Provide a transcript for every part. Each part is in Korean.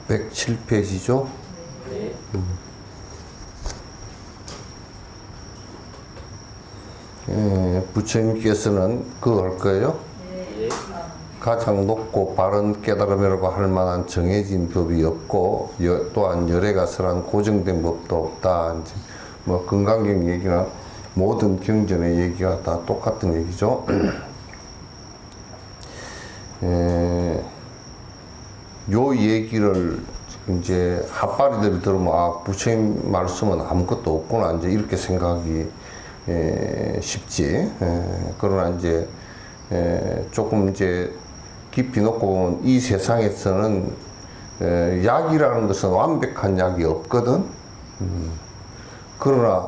(107페이지죠) 부처님께서는 그거 할 거예요? 가장 높고 바른 깨달음이라고 할 만한 정해진 법이 없고 또한 열애가설한 고정된 법도 없다. 이제 뭐 건강경 얘기나 모든 경전의 얘기가 다 똑같은 얘기죠. 요 얘기를 이제 핫바리들이 들으면 아 부처님 말씀은 아무것도 없구나 이제 이렇게 생각하기 쉽지. 그러나 이제 조금 이제 깊이 놓고 보면 이 세상에서는 약이라는 것은 완벽한 약이 없거든. 그러나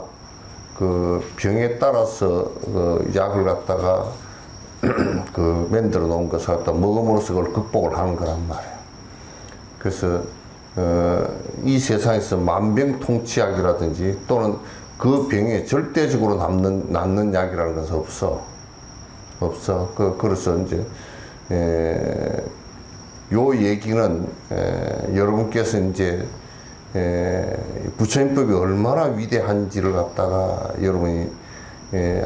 그 병에 따라서 그 약을 갖다가 그 만들어 놓은 것을 갖다 먹음으로써 그걸 극복을 하는 거란 말이야. 그래서 이 세상에서 만병통치약이라든지 또는 그 병에 절대적으로 낫는 약이라는 것은 없어. 그래서 이제 요 얘기는 여러분께서 이제 부처님법이 얼마나 위대한지를 갖다가 여러분이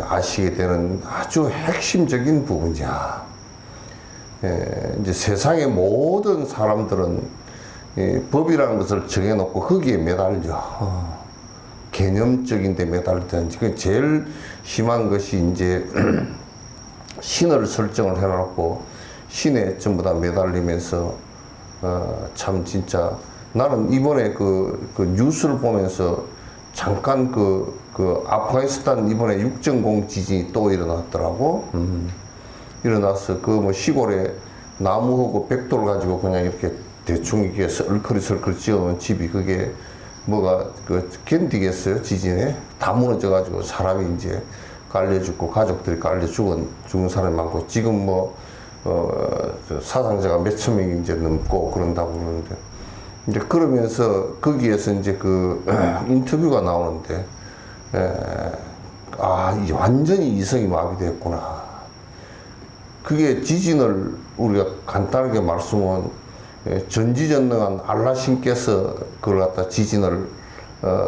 아시게 되는 아주 핵심적인 부분이야. 이제 세상의 모든 사람들은 법이라는 것을 정해놓고 거기에 매달려. 개념적인 데 매달리든지. 그 제일 심한 것이 이제 신을 설정을 해놓고 신에 전부 다 매달리면서 참 진짜 나는 이번에 그 뉴스를 보면서 잠깐 그 아프가니스탄 이번에 6.0 지진이 또 일어났더라고. 일어나서 그 뭐 시골에 나무하고 벽돌 가지고 그냥 이렇게 대충 이게 설클설클 지어놓은 집이 그게 뭐가 그 견디겠어요? 지진에 다 무너져 가지고 사람이 이제 깔려 죽고 가족들이 깔려 죽은 사람이 많고 지금 뭐 사상자가 몇천 명이 이제 넘고 그런다고 그러는데 이제 그러면서 거기에서 이제 그 인터뷰가 나오는데 완전히 이성이 마비됐구나. 그게 지진을 우리가 간단하게 말씀은 전지전능한 알라신께서 그걸 갖다 지진을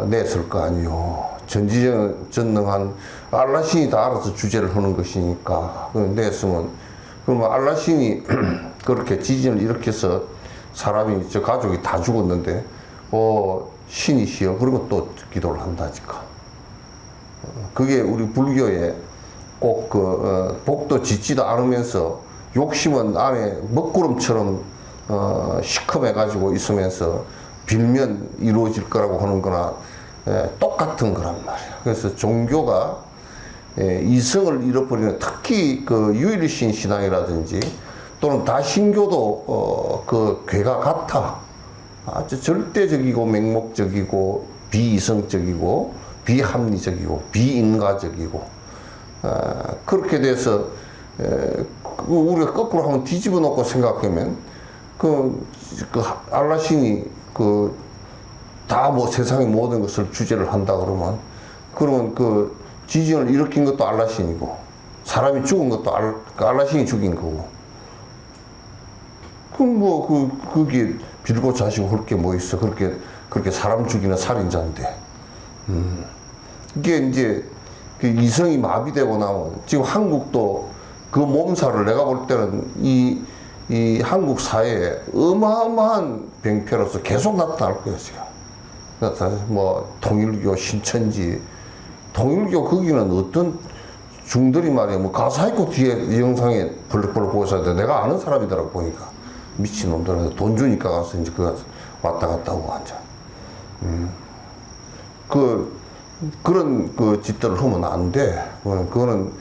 냈을 거 아니요. 전지전능한 알라신이 다 알아서 주재를 하는 것이니까 냈으면 그러면 알라신이 그렇게 지진을 일으켜서 사람이 저 가족이 다 죽었는데 신이시여 그러고 또 기도를 한다니까. 그게 우리 불교에 꼭 복도 짓지도 않으면서 욕심은 안에 먹구름처럼 시커매가지고 있으면서 빌면 이루어질 거라고 하는 거나 똑같은 거란 말이야. 그래서 종교가 이성을 잃어버리는 특히 그 유일신 신앙이라든지 또는 다신교도 그 괴가 같아. 아주 절대적이고 맹목적이고 비이성적이고 비합리적이고 비인가적이고 그렇게 돼서 우리가 거꾸로 한번 뒤집어 놓고 생각하면 그 알라신이 다 뭐 세상의 모든 것을 주재를 한다 그러면 그 지진을 일으킨 것도 알라신이고 사람이 죽은 것도 알라신이 죽인 거고 그럼 뭐 그게 빌고 자시고 할 게 뭐 있어. 그렇게 그렇게 사람 죽이는 살인자인데. 이게 이제 그 이성이 마비되고 나면 지금 한국도 그 몸살을 내가 볼 때는 이 한국 사회에 어마어마한 병폐로서 계속 나타날 거예요, 지금. 뭐, 통일교, 신천지, 통일교 거기는 어떤 중들이 말이야, 뭐, 가사있고 뒤에 영상에 벌럭벌럭 보고서 내가 아는 사람이더라고, 보니까. 미친놈들한테 돈 주니까 가서 이제 그 왔다 갔다 하고 앉아. 그런 그 짓들을 하면 안 돼. 그거는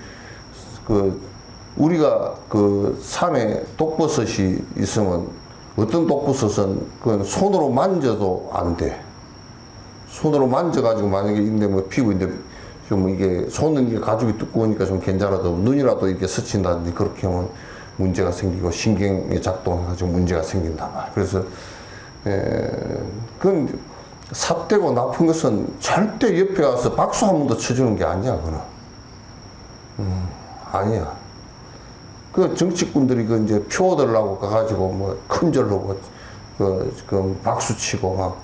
우리가 그 산에 독버섯이 있으면 어떤 독버섯은 그건 손으로 만져도 안 돼. 손으로 만져가지고 만약에 있는데 뭐 피부인데 좀 이게 손은 이게 가죽이 두꺼우니까 좀 괜찮아도 눈이라도 이렇게 스친다든지 그렇게 하면 문제가 생기고 신경이 작동해가지고 문제가 생긴단 말이야. 그래서 그건 삿되고 나쁜 것은 절대 옆에 가서 박수 한 번 더 쳐주는 게 아니야, 그거는. 아니야. 그 정치꾼들이 그 이제 표 얻으려고 가가지고 뭐 큰절로 그 박수 치고 막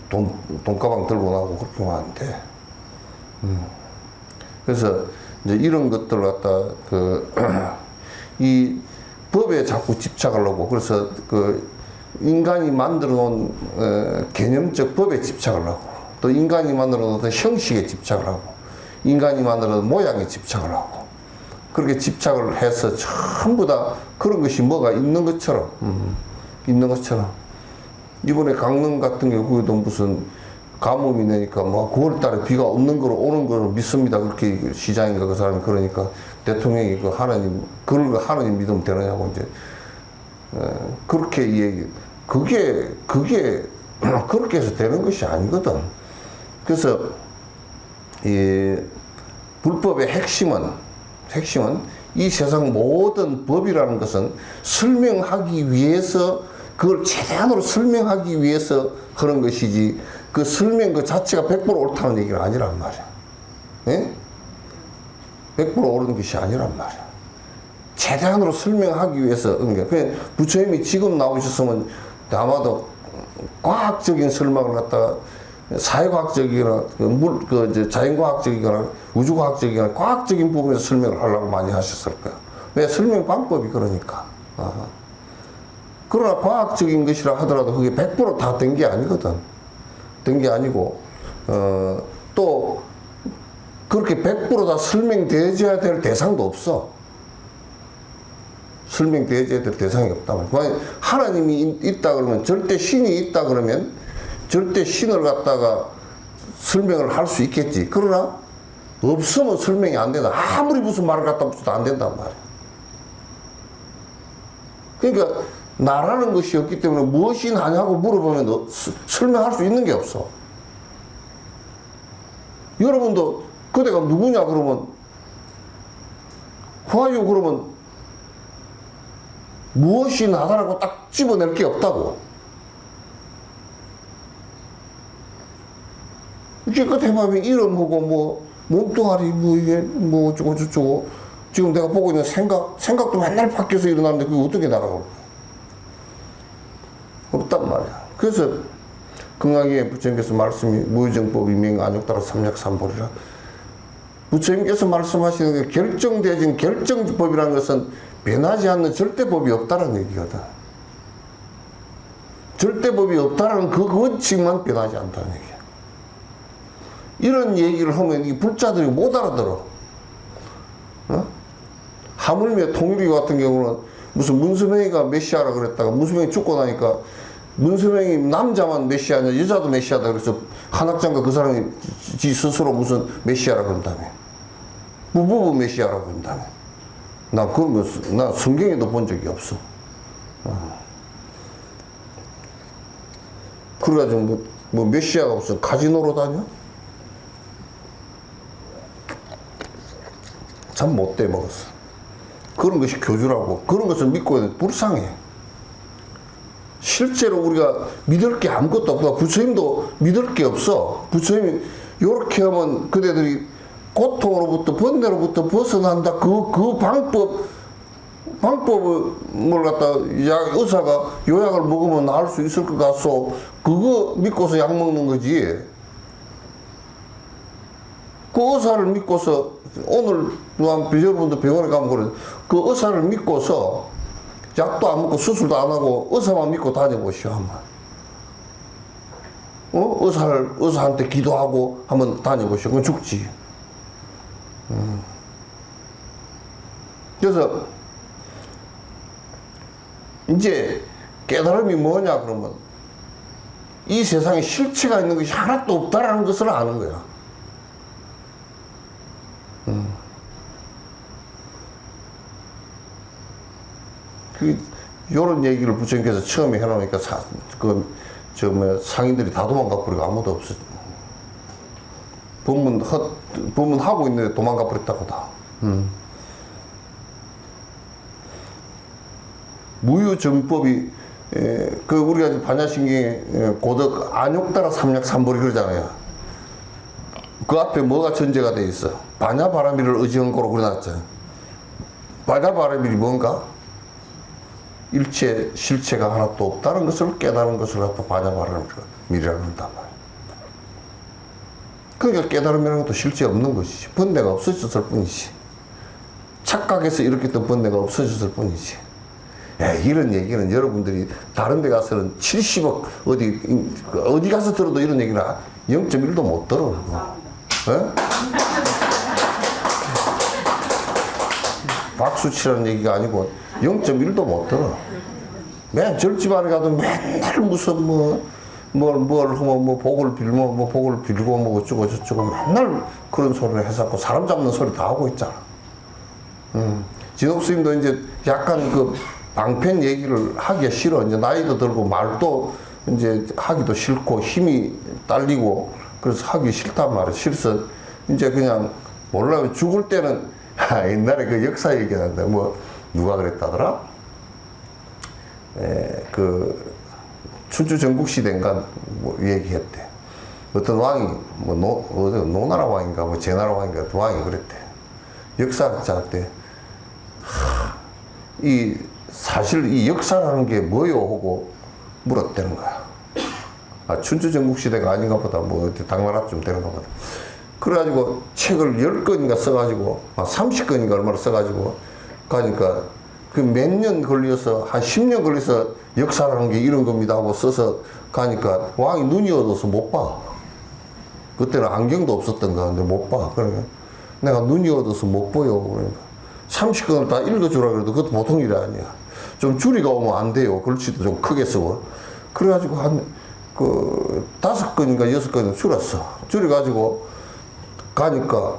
돈가방 들고 나오고 그렇게 하면 안 돼. 그래서 이제 이런 것들을 갖다 이 법에 자꾸 집착하려고 그래서 그 인간이 만들어 놓은 개념적 법에 집착을 하고 또 인간이 만들어 놓은 형식에 집착을 하고 인간이 만들어 놓은 모양에 집착을 하고 그렇게 집착을 해서 전부 다 그런 것이 뭐가 있는 것처럼 이번에 강릉 같은 경우도 무슨 가뭄이 내니까 뭐 9월 달에 비가 없는 거로 오는 거로 믿습니다. 그렇게 시장인가 그 사람이 그러니까 대통령이 그 하나님 그걸 하나님 믿으면 되느냐고 이제 그렇게 얘기 그게 그렇게 해서 되는 것이 아니거든. 그래서 이 불법의 핵심은 이 세상 모든 법이라는 것은 설명하기 위해서 그걸 최대한으로 설명하기 위해서 그런 것이지 그 설명 그 자체가 100% 옳다는 얘기는 아니란 말이야. 예? 100% 옳은 것이 아니란 말이야. 최대한으로 설명하기 위해서 그러니까 부처님이 지금 나오셨으면 아마도 과학적인 설명을 갖다가 사회과학적이거나 자연과학적이거나 우주과학적이거나 과학적인 부분에서 설명을 하려고 많이 하셨을 거야. 왜? 설명 방법이 그러니까. 그러나 과학적인 것이라 하더라도 그게 100% 다 된 게 아니거든. 된 게 아니고 또 그렇게 100% 다 설명되어야 될 대상도 없어. 설명되어야 될 대상이 없다. 만약 하나님이 있다 그러면 절대 신이 있다 그러면 절대 신을 갖다가 설명을 할 수 있겠지. 그러나 없으면 설명이 안 된다. 아무리 무슨 말을 갖다 붙여도 안 된단 말이야. 그러니까 나라는 것이 없기 때문에 무엇이 나냐고 물어보면 설명할 수 있는 게 없어. 여러분도 그대가 누구냐 그러면 화요 그러면 무엇이 나다라고 딱 집어낼 게 없다고. 이게 그 대마면 이름하고 뭐 몸뚱아리 뭐 이게 뭐 어쩌고 저쩌고 지금 내가 보고 있는 생각도 맨날 바뀌어서 일어나는데 그게 어떻게 나라고 없단 말이야. 그래서 금강에 부처님께서 말씀이 무의정법이 맹안욕따라 삼약삼보리라. 부처님께서 말씀하시는 게 결정되어진 결정법이라는 것은 변하지 않는 절대법이 없다는 얘기거든. 절대법이 없다는 그 원칙만 변하지 않다는 얘기야. 이런 얘기를 하면 이 불자들이 못 알아들어. 하물며 통일교 같은 경우는 무슨 문수명이가 메시아라 그랬다가 문수명이 죽고 나니까 문수명이 남자만 메시아냐 여자도 메시아다 그래서 한학장가 그 사람이 지 스스로 무슨 메시아라 그런다며. 무부부 메시아라 그런다며. 나 성경에도 본 적이 없어. 그래가지고 뭐 메시아가 무슨 카지노로 다녀? 참 못돼 먹었어. 그런 것이 교주라고. 그런 것을 믿고 있는 불쌍해. 실제로 우리가 믿을 게 아무것도 없다. 부처님도 믿을 게 없어. 부처님이 이렇게 하면 그대들이 고통으로부터 번뇌로부터 벗어난다. 그 방법 방법을 갖다 의사가 요약을 먹으면 나을 수 있을 것 같소. 그거 믿고서 약 먹는 거지. 그 의사를 믿고서 오늘 여러분도 병원에 가면 그래. 그 의사를 믿고서 약도 안 먹고 수술도 안 하고 의사만 믿고 다녀보시오 한번. 의사한테 기도하고 한번 다녀보시오. 그건 죽지. 그래서 이제 깨달음이 뭐냐 그러면 이 세상에 실체가 있는 것이 하나도 없다라는 것을 아는 거야. 요런 얘기를 부처님께서 처음에 해놓으니까 상인들이 다 도망가 버리고 아무도 없어. 법문하고 있는데 도망가 버렸다고 다. 무유정법이, 우리가 반야신경에 고덕 안욕따라 삼약삼벌이 그러잖아요. 그 앞에 뭐가 전제가 돼 있어? 반야바라밀을 의지언고로 그려놨잖아요. 반야바라밀이 뭔가? 일체 실체가 하나도 없다는 것을 깨달은 것을 갖다 반야바라밀이라고 한단 말이야. 그러니까 깨달음이라는 것도 실체 없는 것이지. 번뇌가 없어졌을 뿐이지. 착각해서 일으켰던 번뇌가 없어졌을 뿐이지. 이런 얘기는 여러분들이 다른 데 가서는 70억 어디 가서 들어도 이런 얘기는 0.1도 못 들어. 박수치라는 얘기가 아니고 0.1도 못 들어. 맨 절집안에 가도 맨날 무슨 복을 빌고 뭐 어쩌고 저쩌고 맨날 그런 소리를 해서 사람 잡는 소리 다 하고 있잖아. 진옥 스님도 이제 약간 그 방편 얘기를 하기가 싫어. 이제 나이도 들고 말도 이제 하기도 싫고 힘이 딸리고 그래서 하기 싫단 말이야. 싫어서 이제 그냥 몰라. 죽을 때는 옛날에 그 역사 얘기하는데 누가 그랬다더라? 그 춘추 전국시대인가 얘기했대. 어떤 왕이 노나라 왕인가 제나라 왕인가 왕이 그랬대. 역사학자한테 사실 이 역사라는 게 뭐요? 하고 물었다는 거야. 춘추 전국시대가 아닌가 보다. 당나라쯤 되는가 보다. 그래가지고 책을 10권인가 써가지고 30권인가 얼마나 써가지고 가니까 그 몇 년 걸려서 한 10년 걸려서 역사라는 게 이런 겁니다 하고 써서 가니까 왕이 눈이 어두워서 못 봐. 그때는 안경도 없었던가 근데 못 봐. 그러니까 내가 눈이 어두워서 못 보여. 그러니까 30권을 다 읽어주라 그래도 그것도 보통 일이 아니야. 좀 줄이가 오면 안 돼요. 글씨도 좀 크게 쓰고. 그래가지고 한 5권인가 6권을 줄였어. 줄여가지고 가니까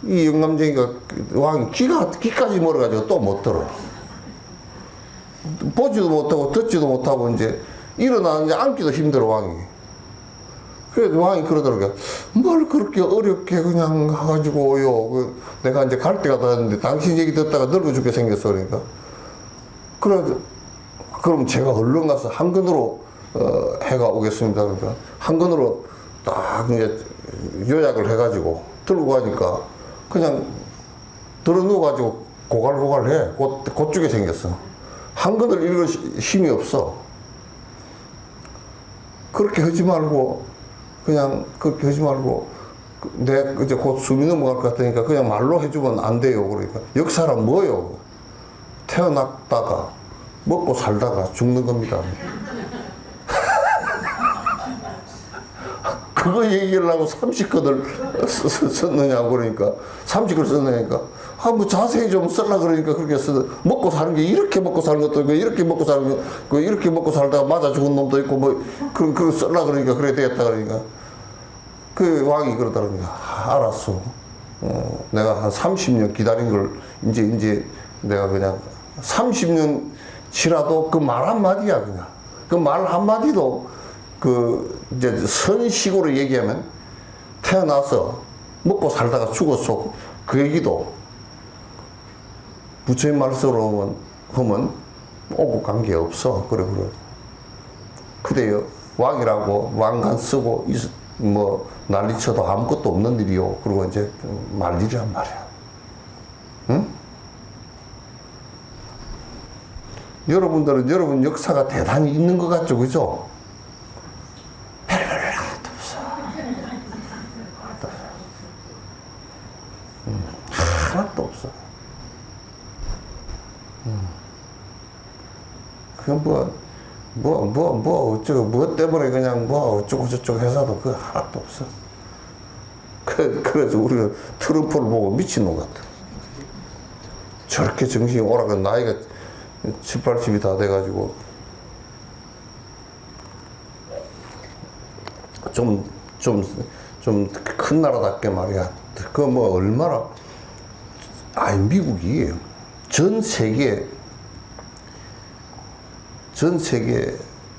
이 영감쟁이가 왕이 귀까지 멀어가지고 또 못 들어. 보지도 못하고 듣지도 못하고 이제 일어나는데 앉기도 힘들어 왕이. 그래도 왕이 그러더라고요. 뭘 그렇게 어렵게 그냥 가가지고 오요. 내가 이제 갈 때가 다 됐는데 당신 얘기 듣다가 늙어 죽게 생겼어. 그러니까. 그럼 제가 얼른 가서 한근으로 해가 오겠습니다. 그러니까 한근으로 딱 이제 요약을 해가지고 들고 가니까 그냥 들어 누워가지고 고갈고갈해. 곧죽게 생겼어. 한근을 읽을 힘이 없어. 그렇게 하지 말고 내 이제 곧 숨이 넘어갈 것 같으니까 그냥 말로 해주면 안 돼요. 그러니까 역사란 뭐요? 태어났다가 먹고 살다가 죽는 겁니다. 그거 얘기하려고 30권을 썼느냐고 그러니까 30권을 썼느니까 자세히 좀 쓰려고 그러니까 그렇게 먹고 사는 게 이렇게 먹고 사는 것도 있고 이렇게 먹고 사는 거 이렇게 먹고 살다가 맞아 죽은 놈도 있고 그런 쓰려고 그러니까 그래 되겠다 그러니까 그 왕이 그러더라고요. 알았어. 내가 한 30년 기다린 걸 이제 내가 그냥 30년 지라도 그 말 한마디야 그냥. 그 말 한마디도 이제 선식으로 얘기하면 태어나서 먹고 살다가 죽었어. 그 얘기도 부처님 말씀으로 하면 오고 간 게 없어. 그래. 그래요. 왕이라고 왕관 쓰고 난리쳐도 아무것도 없는 일이요. 그리고 이제 말 일이란 말이야. 응? 여러분들은 여러분 역사가 대단히 있는 것 같죠, 그죠? 별별 하나도 없어. 하나도 없어. 그냥 뭐 때문에 그냥 뭐 어쩌고 해서도 그거 하나도 없어. 그래서 우리가 트럼프를 보고 미친놈 같아. 저렇게 정신이 오락한 나이가 7, 80이 다 돼가지고 좀 큰 나라답게 말이야. 그 뭐 얼마나 미국이 전 세계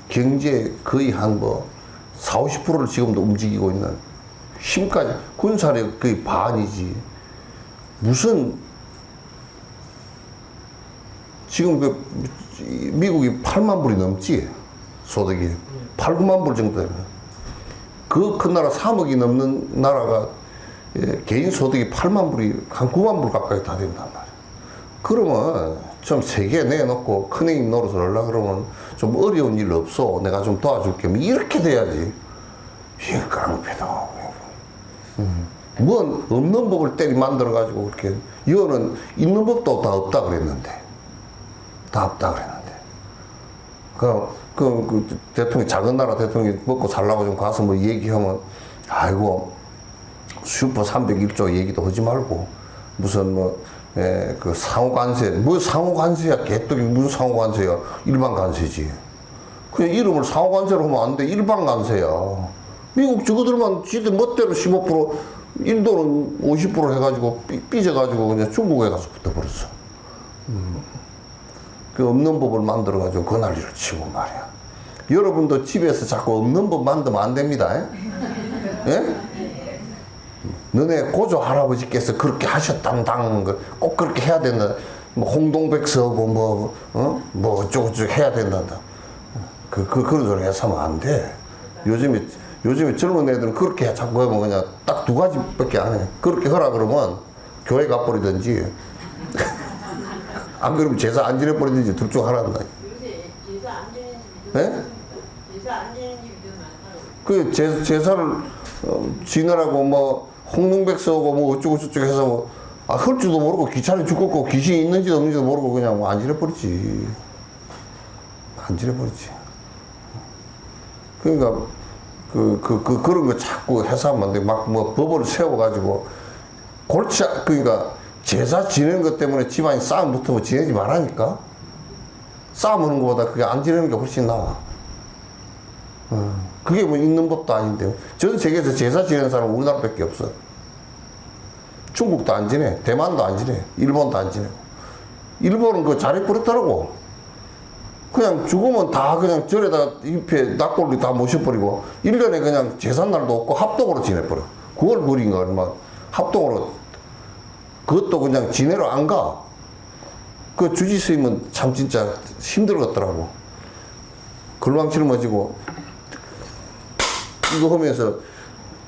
경제 거의 한 뭐 40, 50%를 지금도 움직이고 있는 힘까지 군사력 거의 반이지. 무슨 지금 미국이 8만 불이 넘지 소득이 8, 9만 불 정도 되면 그 큰 나라 3억이 넘는 나라가 개인 소득이 8만 불이 한 9만 불 가까이 다 된단 말이야. 그러면 좀 세게 내놓고 큰힘 노릇을 하려고 그러면 좀 어려운 일 없어. 내가 좀 도와줄게. 뭐 이렇게 돼야지. 이게 깡패다. 뭔 없는 법을 때리 만들어가지고 그렇게. 이거는 있는 법도 다 없다 그랬는데. 다 없다 그랬는데. 그 대통령, 작은 나라 대통령이 먹고 살라고 좀 가서 뭐 얘기하면, 아이고, 슈퍼 301조 얘기도 하지 말고, 무슨 그 상호관세, 뭐 상호관세야, 개떡이 무슨 상호관세야, 일반관세지. 그냥 이름을 상호관세로 하면 안 돼, 일반관세야. 미국 저거들만 지들 멋대로 15%, 인도는 50% 해가지고 삐져가지고 그냥 중국에 가서 붙어버렸어. 그 없는 법을 만들어가지고 그 난리를 치고 말이야. 여러분도 집에서 자꾸 없는 법 만들면 안 됩니다. 예? 너네 고조 할아버지께서 그렇게 하셨단당, 꼭 그렇게 해야 된다. 뭐 홍동백서고 뭐 어쩌고저쩌고 해야 된단다. 그런 소리 해서 하면 안 돼. 요즘에 젊은 애들은 그렇게 자꾸 하면 그냥 딱 두 가지밖에 안 해. 그렇게 하라 그러면 교회 가버리든지 안 그러면 제사 안 지내버리든지 둘 중 하나다. 요새 제사 안 지내는 집이 네? 제사 안 지내는 집이 많아요. 그 제사를 지내라고 뭐 홍릉백서고 뭐 어쩌고저쩌고 해서 뭐, 할 줄도 모르고 귀찮아 죽겠고 귀신이 있는지도 없는지도 모르고 그냥 뭐 안 지내버리지. 안 지내버리지. 그러니까 그런 거 자꾸 해서 하면 안 돼. 막 뭐 법을 세워가지고 그러니까 제사 지내는 것 때문에 집안이 싸움 붙으면 지내지 말라니까. 싸움하는 것보다 그게 안 지내는 게 훨씬 나아. 그게 뭐 있는 법도 아닌데. 전 세계에서 제사 지내는 사람은 우리나라밖에 없어. 중국도 안 지내. 대만도 안 지내. 일본도 안 지내고. 일본은 그거 잘해버렸더라고. 그냥 죽으면 다 그냥 절에다가 잎에 낙골로 다 모셔버리고 1년에 그냥 제삿날도 없고 합동으로 지내버려. 9월 9일인가 얼마 합동으로. 그것도 그냥 지내러 안 가. 그 주지스님은 참 진짜 힘들었더라고. 걸망칠머지고 이거 하면서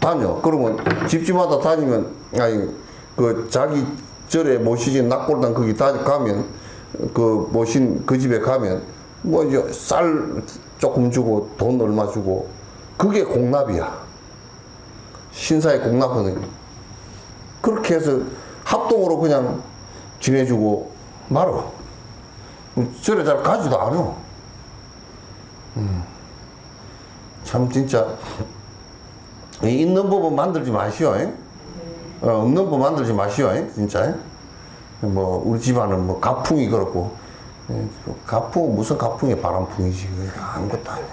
다녀. 그러면 집집마다 다니면 그 자기 절에 모시진 낙골당 거기 가면 그 모신 그 집에 가면 뭐 이제 쌀 조금 주고 돈 얼마 주고 그게 공납이야. 신사의 공납은 그렇게 해서 합동으로 그냥 지내주고 말어. 절에 잘 가지도 않아. 참 진짜 있는 법은 만들지 마시오. 없는 법 만들지 마시오. 진짜. 뭐 우리 집안은 뭐 가풍이 그렇고 가풍은 무슨 가풍이 바람풍이지. 아무것도 아니야.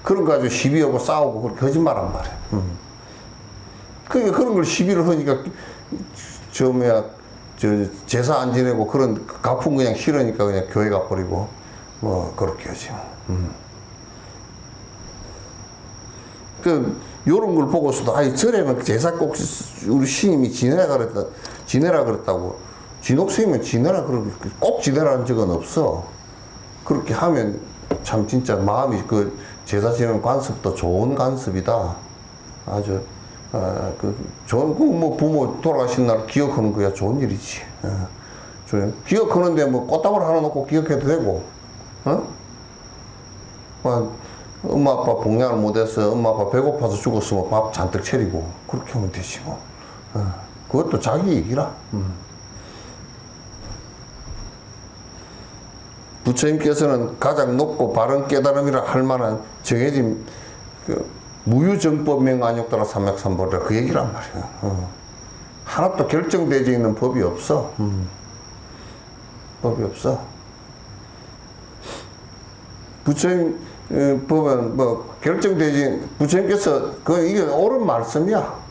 그런 거 가지고 시비하고 싸우고 그렇게 거짓말한 말이야. 그러니까 그런 걸 시비를 하니까 제사 안 지내고 그런 가풍 그냥 싫으니까 그냥 교회 가버리고 뭐 그렇게 하지. 요런 걸 보고서도 절에는 제사 꼭 우리 스님이 지내라 그랬다고. 진옥스님은 꼭 지내라는 적은 없어. 그렇게 하면 참 진짜 마음이 그 제사 지내는 관습도 좋은 관습이다. 아주 좋은 뭐 부모 돌아가신 날 기억하는 거야 좋은 일이지. 기억하는데 뭐 꽃다발 하나 놓고 기억해도 되고, 엄마 아빠 봉양을 못해서 엄마 아빠 배고파서 죽었으면 밥 잔뜩 차리고 그렇게 하면 되지 뭐. 그것도 자기 얘기라. 부처님께서는 가장 높고 바른 깨달음이라 할 만한 정해진 그 무유정법명 안욕따라 삼맥삼보리라 그 얘기란 말이야. 하나도 결정되지 있는 법이 없어. 법이 없어. 부처님 보면 뭐 결정되지 부처님께서 이게 옳은 말씀이야.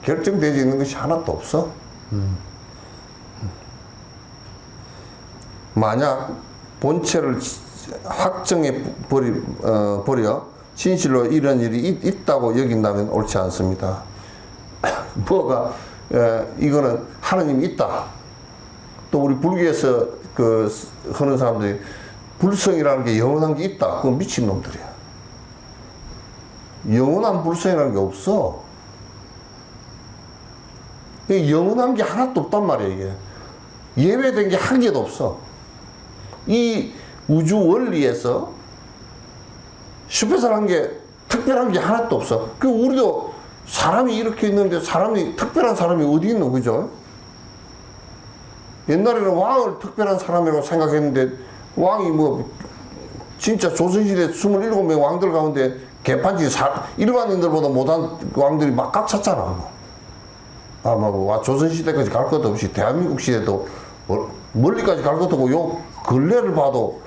결정되지 있는 것이 하나도 없어. 만약 본체를 확정해 버려 진실로 이런 일이 있다고 여긴다면 옳지 않습니다. 뭐가 이거는 하느님이 있다. 또 우리 불교에서 하는 사람들이 불성이라는 게 영원한 게 있다. 그건 미친놈들이야. 영원한 불성이라는 게 없어. 영원한 게 하나도 없단 말이야, 이게. 예외된 게 한 개도 없어. 이 우주 원리에서 스페셜한 게, 특별한 게 하나도 없어. 우리도 사람이 이렇게 있는데 특별한 사람이 어디 있노, 그죠? 옛날에는 왕을 특별한 사람이라고 생각했는데, 왕이 진짜 조선시대 27명 왕들 가운데 개판지 일반인들보다 못한 왕들이 막 꽉 찼잖아. 조선시대까지 갈 것도 없이 대한민국 시대도 멀리까지 갈 것도 없고 요 근래를 봐도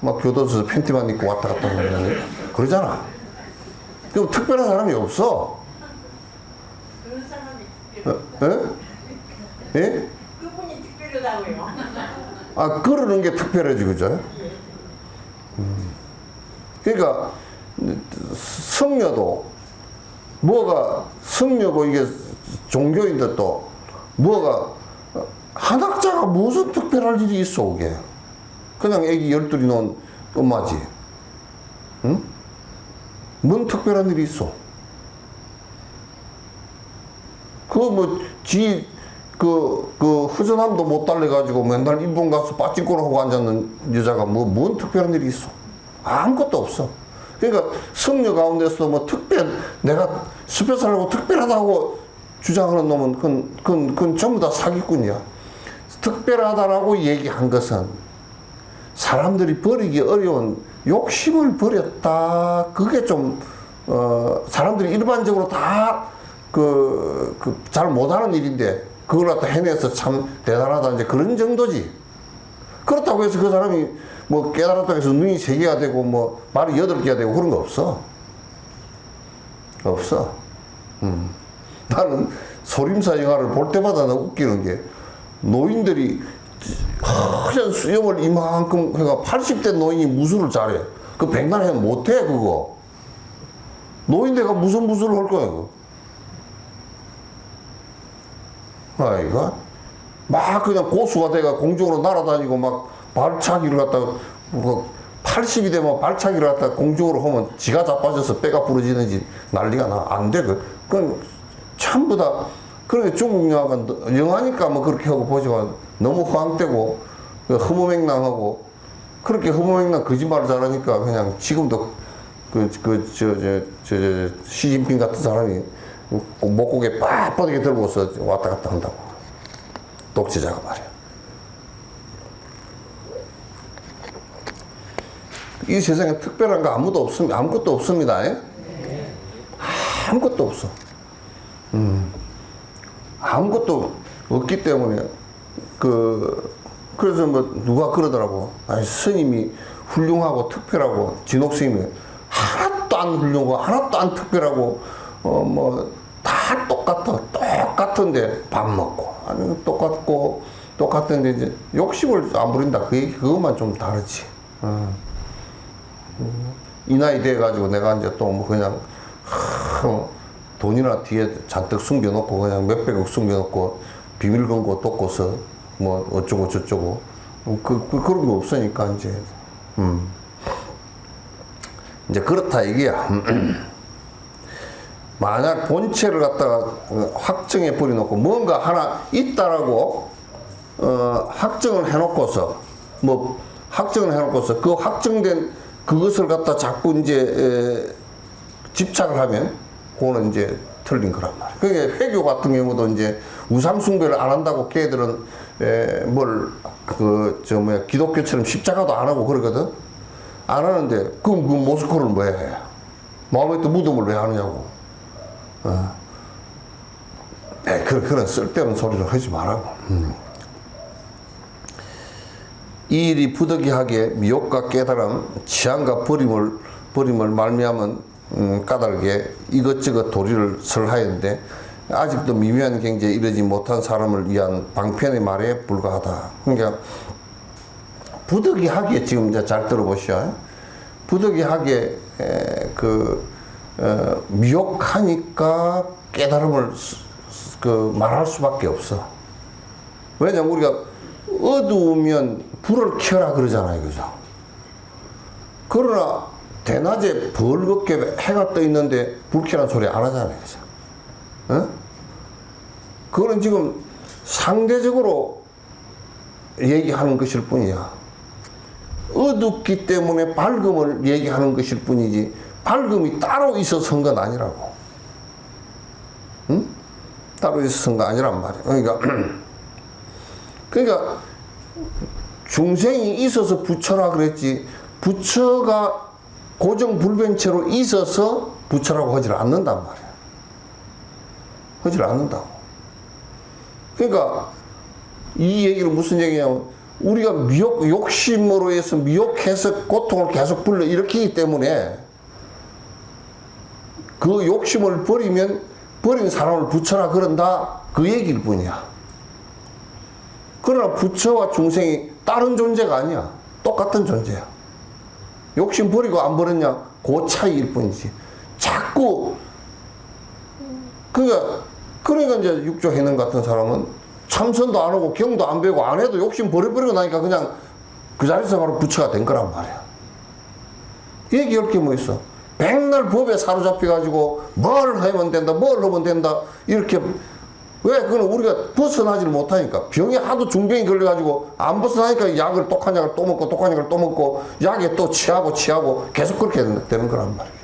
교도소에서 팬티만 입고 왔다 갔다 하는 그러잖아. 그럼 특별한 사람이 없어. 그런 사람이 예? 그분이 특별하다고요. 그러는 게 특별하지, 그죠? 그러니까 성녀도 성녀고 이게 종교인데 또 한학자가 무슨 특별할 일이 있어, 그게. 그냥 애기 12이 놓은 엄마지. 응? 뭔 특별한 일이 있어? 허전함도 못 달래가지고 맨날 일본 가서 빠찡꼬를 하고 앉았는 여자가 뭔 특별한 일이 있어? 아무것도 없어. 그러니까 성녀 가운데서 내가 스페셜하고 특별하다고 주장하는 놈은 그건 전부 다 사기꾼이야. 특별하다라고 얘기한 것은 사람들이 버리기 어려운 욕심을 버렸다. 그게 좀, 사람들이 일반적으로 다 잘 못하는 일인데, 그걸 갖다 해내서 참 대단하다. 이제 그런 정도지. 그렇다고 해서 그 사람이 깨달았다고 해서 눈이 3개가 되고, 말이 8개가 되고 그런 거 없어. 없어. 나는 소림사 영화를 볼 때마다 나 웃기는 게, 노인들이 허전 수염을 이만큼, 그러니까 80대 노인이 무술을 잘해. 그 백날 해 못해, 그거. 노인네가 무슨 무술을 할 거야, 그거. 이거 그냥 고수가 돼가 공중으로 날아다니고 발차기를 갖다가 80이 되면 발차기를 갖다가 공중으로 하면 지가 자빠져서 뼈가 부러지는지 난리가 나. 안 돼. 그건 전부 다. 그러니까 중국 영화니까 그렇게 하고 보지만 너무 허황되고 허무맹랑하고 그렇게 허무맹랑 거짓말을 잘하니까 그냥 지금도 시진핑 같은 사람이 목고개 빳빳하게 들고서 왔다 갔다 한다고. 독재자가 말이야. 이 세상에 특별한 거 아무것도 없습니다. 아무것도 없어. 아무것도 없기 때문에 그래서 누가 그러더라고. 스님이 훌륭하고 특별하고 진옥 스님이 하나도 안 훌륭하고 하나도 안 특별하고 다 똑같은데 밥 먹고 똑같은데 이제 욕심을 안 부린다. 그것만 좀 다르지. 이 나이 돼 가지고 내가 이제 또 그냥 돈이나 뒤에 잔뜩 숨겨놓고 그냥 몇백억 숨겨놓고 비밀 금고 돋고서 어쩌고 저쩌고 그런 거 없으니까 이제 그렇다 이게야. 만약 본체를 갖다가 확정해 버려놓고 뭔가 하나 있다라고 확정을 해놓고서 뭐 확정을 해놓고서 그 확정된 그것을 갖다 자꾸 이제 집착을 하면 그거는 이제 틀린 거란 말이야. 그게 회교 같은 경우도 이제 우상 숭배를 안 한다고 걔들은 기독교처럼 십자가도 안 하고 그러거든. 안 하는데 그럼 그 모스크를 왜 해? 마호메트 무덤을 왜 하느냐고. 그런 쓸데없는 소리를 하지 말라고. 이 일이 부득이하게 미혹과 깨달음, 취함과 버림을 말미암은 까닭에 이것저것 도리를 설하였는데 아직도 미묘한 경지에 이르지 못한 사람을 위한 방편의 말에 불과하다. 그러니까 부득이하게 지금 이제 잘 들어보시오. 부득이하게 미혹하니까 깨달음을 말할 수밖에 없어. 왜냐면 우리가 어두우면 불을 켜라 그러잖아요, 그죠? 그러나 대낮에 벌겋게 해가 떠 있는데 불 켜라는 소리 안 하잖아요, 그죠? 그거는 지금 상대적으로 얘기하는 것일 뿐이야. 어둡기 때문에 밝음을 얘기하는 것일 뿐이지 밝음이 따로 있어서 한 건 아니라고. 따로 있어서 한 건 아니란 말이야. 그러니까 중생이 있어서 부처라 그랬지 부처가 고정불변체로 있어서 부처라고 하질 않는단 말이야. 하질 않는다고. 그러니까 이 얘기는 무슨 얘기냐면 우리가 욕심으로 해서 미혹해서 고통을 계속 불러일으키기 때문에 그 욕심을 버리면 버린 사람을 부처라 그런다 그 얘기일 뿐이야. 그러나 부처와 중생이 다른 존재가 아니야. 똑같은 존재야. 욕심 버리고 안 버렸냐 그 차이일 뿐이지. 자꾸 그러니까 이제 육조 해능 같은 사람은 참선도 안 하고 경도 안 배우고 안 해도 욕심 버려버리고 나니까 그냥 그 자리에서 바로 부처가 된 거란 말이야. 얘기할 게 뭐 있어. 백날 법에 사로잡혀가지고 뭘 하면 된다, 뭘 하면 된다 이렇게. 왜? 그건 우리가 벗어나질 못하니까. 병이 하도 중병이 걸려가지고 안 벗어나니까 약을 독한 약을 또 먹고 독한 약을 또 먹고 약에 또 취하고 계속 그렇게 되는 거란 말이에요.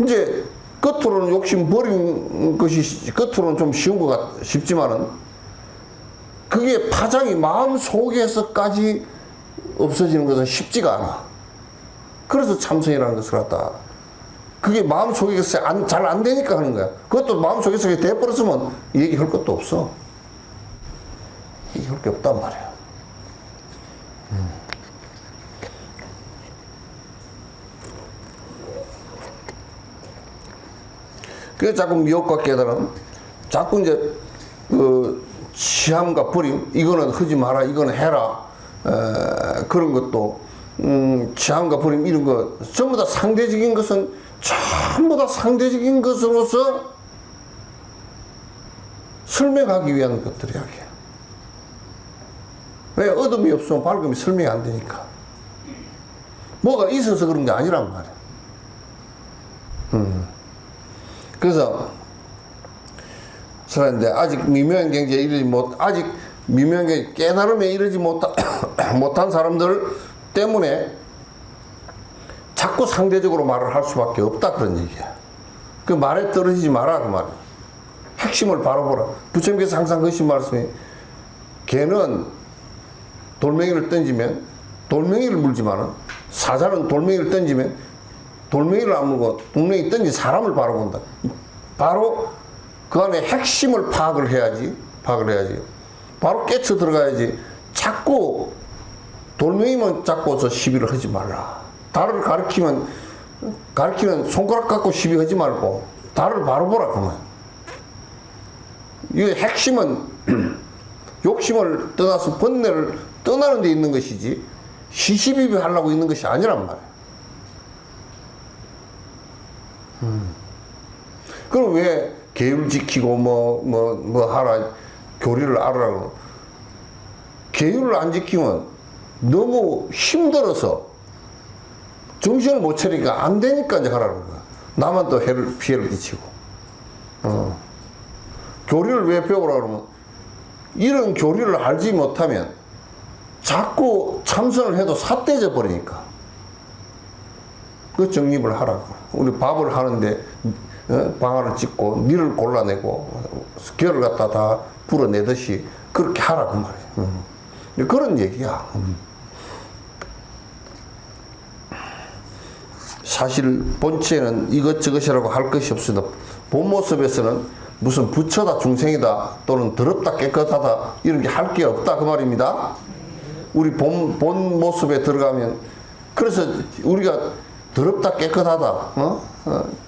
이제 겉으로는 욕심 버린 것이 겉으로는 좀 쉬운 것 싶지만은 그게 파장이 마음 속에서까지 없어지는 것은 쉽지가 않아. 그래서 참선이라는 것을 갖다 그게 마음 속에서 잘 안 되니까 하는 거야. 그것도 마음 속에서 돼버렸으면 얘기할 것도 없어. 얘기할 게 없단 말이야. 그래서 자꾸 미혹과 깨달음, 자꾸 이제 취함과 버림, 이거는 하지 마라, 이거는 해라, 그런 것도 취함과 버림 이런 거 전부 다 상대적인 것은 전부 다 상대적인 것으로서 설명하기 위한 것들이야. 왜? 어둠이 없으면 밝음이 설명이 안 되니까. 뭐가 있어서 그런 게 아니란 말이야. 그래서 아직 미묘한 경지에 이르지 아직 미묘한 경지 깨달음에 이르지 못한 사람들 때문에 자꾸 상대적으로 말을 할 수밖에 없다 그런 얘기야. 그 말에 떨어지지 마라 그 말이야. 핵심을 바로 보라. 부처님께서 항상 그신 말씀이 개는 돌멩이를 던지면 돌멩이를 물지만은 사자는 돌멩이를 던지면 돌멩이를 안 물고 돌멩이 던진 사람을 바로 본다. 바로 그 안에 핵심을 파악을 해야지. 바로 깨쳐 들어가야지. 자꾸 돌멩이만 잡고서 시비를 하지 말라. 달을 가리키면 손가락 갖고 시비하지 말고 달을 바로 보라 그만. 이 핵심은 욕심을 떠나서 번뇌를 떠나는 데 있는 것이지 시시비비 하려고 있는 것이 아니란 말이야. 그럼 왜 계율 지키고 뭐 하라 교리를 알아라. 계율을 안 지키면 너무 힘들어서 정신을 못 차리니까 안 되니까 이제 하라는 거야. 나만 또 피해를 끼치고. 교리를 왜 배우라 그러면 이런 교리를 알지 못하면 자꾸 참선을 해도 삿대져 버리니까 그 정립을 하라고. 우리 밥을 하는데 방아를 찍고 니를 골라내고 결을 갖다 다 불어내듯이 그렇게 하라고 말이에요. 그런 얘기야. 사실 본체는 이것저것이라고 할 것이 없습니다. 본 모습에서는 무슨 부처다 중생이다 또는 더럽다 깨끗하다 이런 게 할 게 없다 그 말입니다. 우리 본 모습에 들어가면 그래서 우리가 더럽다 깨끗하다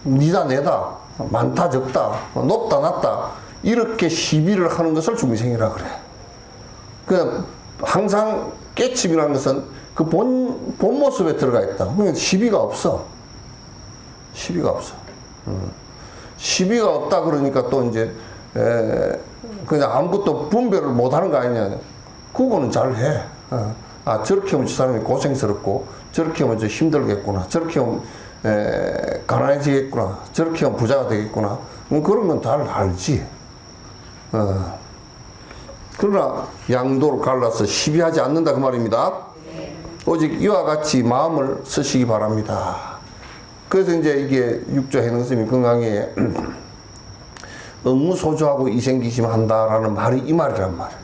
니다 내다 많다 적다 높다 낮다 이렇게 시비를 하는 것을 중생이라 그래. 그 항상 깨침이라는 것은 그 본 모습에 들어가 있다. 그러니까 시비가 없어. 시비가 없어. 시비가 없다 그러니까 또 이제 그냥 아무것도 분별을 못하는 거 아니냐. 그거는 잘해. 아 저렇게 하면 저 사람이 고생스럽고 저렇게 하면 저 힘들겠구나. 저렇게 하면 가난해지겠구나. 저렇게 하면 부자가 되겠구나. 그런 건 잘 알지. 그러나 양도를 갈라서 시비하지 않는다 그 말입니다. 오직 이와 같이 마음을 쓰시기 바랍니다. 그래서 이제 이게 육조 해능스님이 건강에 응무소조하고 이생기심한다라는 말이 이 말이란 말이야.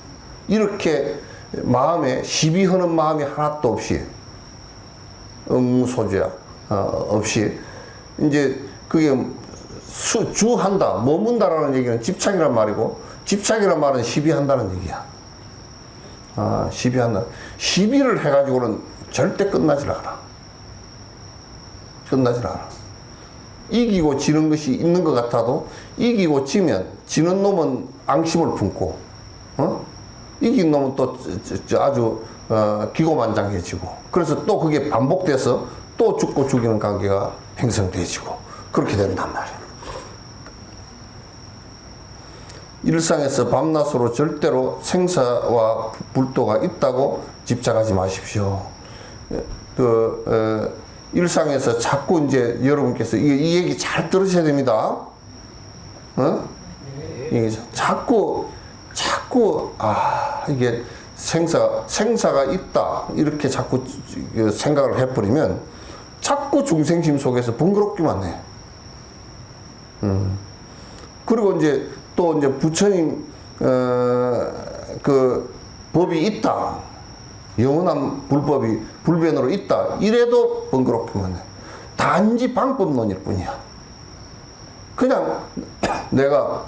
이렇게 마음에 시비하는 마음이 하나도 없이 응무소조야 없이 이제 그게 주한다 머문다라는 얘기는 집착이란 말이고 집착이란 말은 시비한다는 얘기야. 시비한다. 시비를 해가지고는 절대 끝나질 않아. 끝나질 않아. 이기고 지는 것이 있는 것 같아도 이기고 지면 지는 놈은 앙심을 품고 이긴 놈은 또 아주 기고만장해지고 그래서 또 그게 반복돼서 또 죽고 죽이는 관계가 형성돼지고 그렇게 된단 말이야. 일상에서 밤낮으로 절대로 생사와 불도가 있다고 집착하지 마십시오. 일상에서 자꾸 이제 여러분께서 이 얘기 잘 들으셔야 됩니다. 이게 자꾸 이게 생사가 있다 이렇게 자꾸 생각을 해버리면 자꾸 중생심 속에서 번거롭기만 해. 그리고 이제 또 이제 부처님 그 법이 있다. 영원한 불법이 불변으로 있다. 이래도 번거롭기만 해. 단지 방법론일 뿐이야. 그냥 내가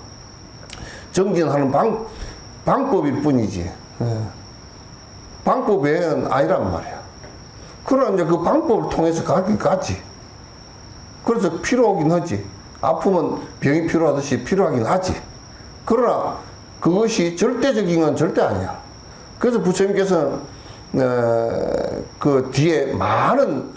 정진하는 방법일 뿐이지. 방법 외에는 아니란 말이야. 그러나 이제 그 방법을 통해서 가긴 가지. 그래서 필요하긴 하지. 아프면 병이 필요하듯이 필요하긴 하지. 그러나 그것이 절대적인 건 절대 아니야. 그래서 부처님께서는 그 뒤에 많은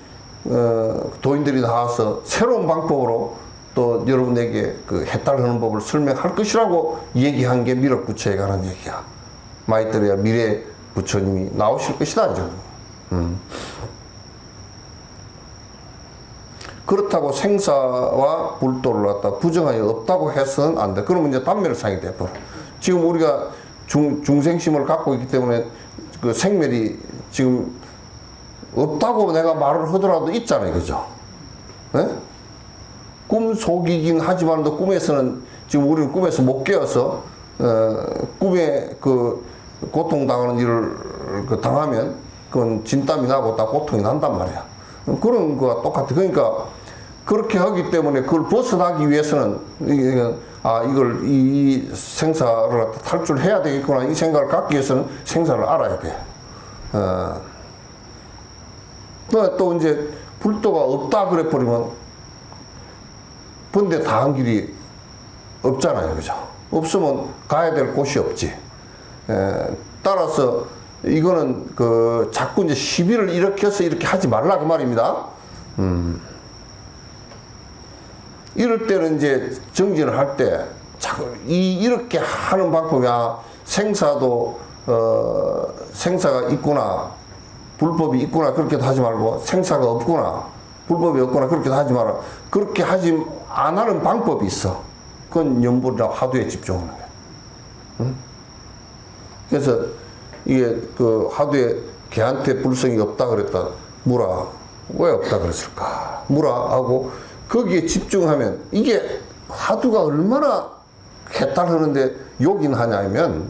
도인들이 나와서 새로운 방법으로 또 여러분에게 그 해탈하는 법을 설명할 것이라고 얘기한 게 미륵부처에 관한 얘기야. 마이터레야 미래 부처님이 나오실 것이다. 이제. 그렇다고 생사와 불도를 갖다 부정하여 없다고 해서는 안 돼. 그러면 이제 단멸상이 돼버려. 지금 우리가 중생심을 갖고 있기 때문에 그 생멸이 지금 없다고 내가 말을 하더라도 있잖아요. 그죠? 네? 꿈 속이긴 하지만 또 꿈에서는 지금 우리는 꿈에서 못 깨어서 꿈에 그 고통당하는 일을 그 당하면 그건 진땀이 나고 다 고통이 난단 말이야. 그런 거와 똑같아. 그러니까 그렇게 하기 때문에 그걸 벗어나기 위해서는 이걸 이 생사를 탈출해야 되겠구나 이 생각을 갖기 위해서는 생사를 알아야 돼. 또 이제 불도가 없다 그래 버리면 번데 다 한 길이 없잖아요. 그죠? 없으면 가야 될 곳이 없지. 따라서 이거는 그 자꾸 이제 시비를 일으켜서 이렇게 하지 말라 그 말입니다. 이럴 때는 이제 정진을 할 때 이렇게 하는 방법이야. 생사도 생사가 있구나 불법이 있구나 그렇게도 하지 말고 생사가 없구나 불법이 없구나 그렇게도 하지 마라. 그렇게 하지 안 하는 방법이 있어. 그건 염불이나 화두에 집중하는 거야. 그래서 이게 그 하두에 걔한테 불성이 없다 그랬다. 무라. 왜 없다 그랬을까? 무라 하고 거기에 집중하면 이게 화두가 얼마나 해탈하는데 욕인 하냐면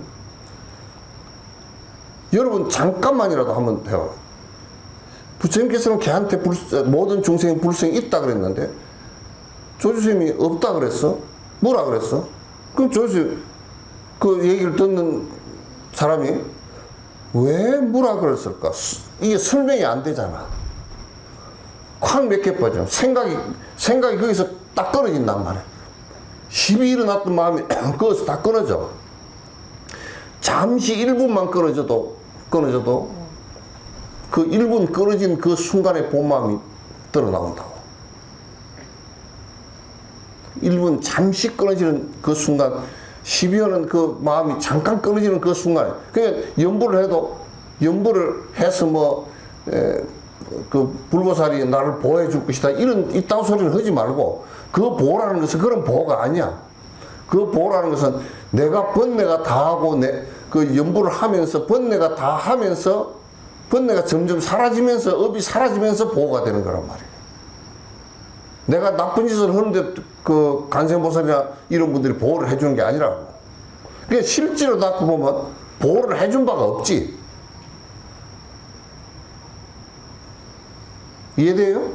여러분 잠깐만이라도 한번 해요. 부처님께서는 걔한테 모든 중생의 불성이 있다 그랬는데 조주스님이 없다 그랬어? 뭐라 그랬어? 그럼 조주스님 그 얘기를 듣는 사람이 왜 뭐라 그랬을까? 이게 설명이 안 되잖아. 확 몇 개 빠져. 생각이 거기서 딱 끊어진단 말이야. 시비 일어났던 마음이 거기서 다 끊어져. 잠시 1분만 끊어져도 그 1분 끊어진 그 순간에 본 마음이 드러 나온다고. 1분 잠시 끊어지는 그 순간, 12호는 그 마음이 잠깐 끊어지는 그 순간에, 그냥 연부를 해서 그 불보살이 나를 보호해 줄 것이다. 이따위 소리를 하지 말고, 그 보호라는 것은 그런 보호가 아니야. 그 보호라는 것은 내가 번뇌가 다 하고, 그 연부를 하면서, 번뇌가 다 하면서, 번뇌가 점점 사라지면서, 업이 사라지면서 보호가 되는 거란 말이에요. 내가 나쁜 짓을 하는데 그 간생보살이나 이런 분들이 보호를 해주는 게 아니라고. 그러니까 실제로 딱 보면 보호를 해준 바가 없지. 이해돼요?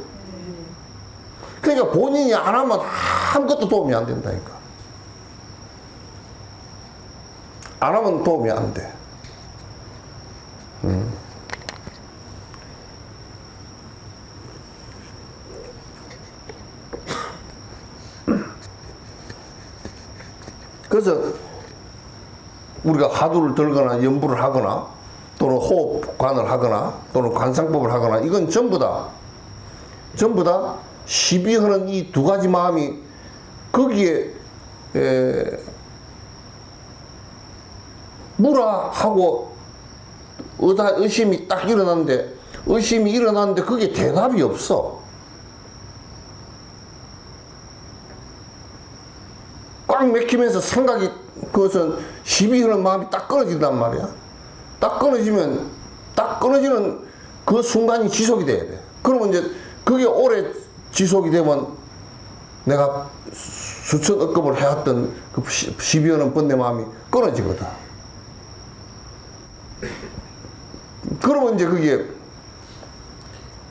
그러니까 본인이 안 하면 아무것도 도움이 안 된다니까. 안 하면 도움이 안 돼. 그래서 우리가 화두를 들거나 연부를 하거나 또는 호흡관을 하거나 또는 관상법을 하거나 이건 전부 다 시비하는 이 두 가지 마음이 거기에 무라 하고 의심이 딱 일어났는데 그게 대답이 없어. 꽉 맥히면서 생각이, 그것은 시비 흐르는 마음이 딱 끊어진단 말이야. 딱 끊어지는 그 순간이 지속이 돼야 돼. 그러면 이제 그게 오래 지속이 되면 내가 수천 억겁을 해왔던 그 시비 흐르는 번뇌 마음이 끊어지거든. 그러면 이제 그게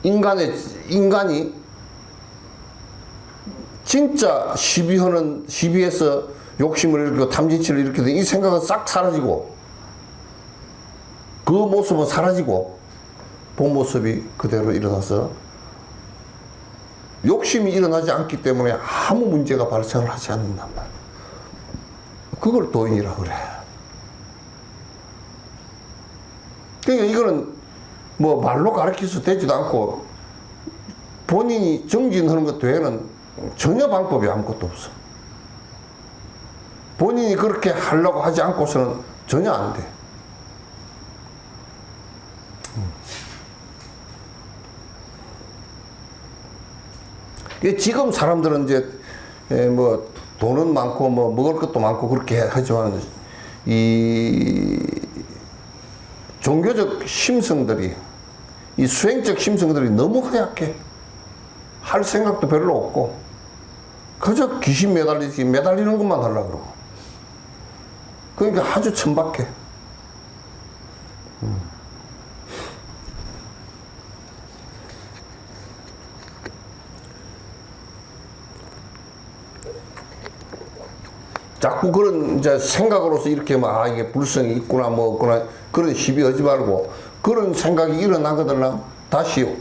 인간이 진짜 시비에서 욕심을 일으키고 탐진치를 일으키고 이 생각은 싹 사라지고 그 모습은 사라지고 본 모습이 그대로 일어나서 욕심이 일어나지 않기 때문에 아무 문제가 발생을 하지 않는단 말이야. 그걸 도인이라 그래. 그러니까 이거는 뭐 말로 가르쳐서 되지도 않고 본인이 정진하는 것 외에는 전혀 방법이 아무것도 없어. 본인이 그렇게 하려고 하지 않고서는 전혀 안 돼. 지금 사람들은 이제 뭐 돈은 많고 뭐 먹을 것도 많고 그렇게 하지만 이 종교적 심성들이, 이 수행적 심성들이 너무 허약해. 할 생각도 별로 없고 그저 귀신 매달리는 것만 하려고 그러고. 그러니까 아주 천박해. 자꾸 그런 이제 생각으로서 이렇게 이게 불성이 있구나 뭐 없구나 그런 시비하지 말고, 그런 생각이 일어나거든 다시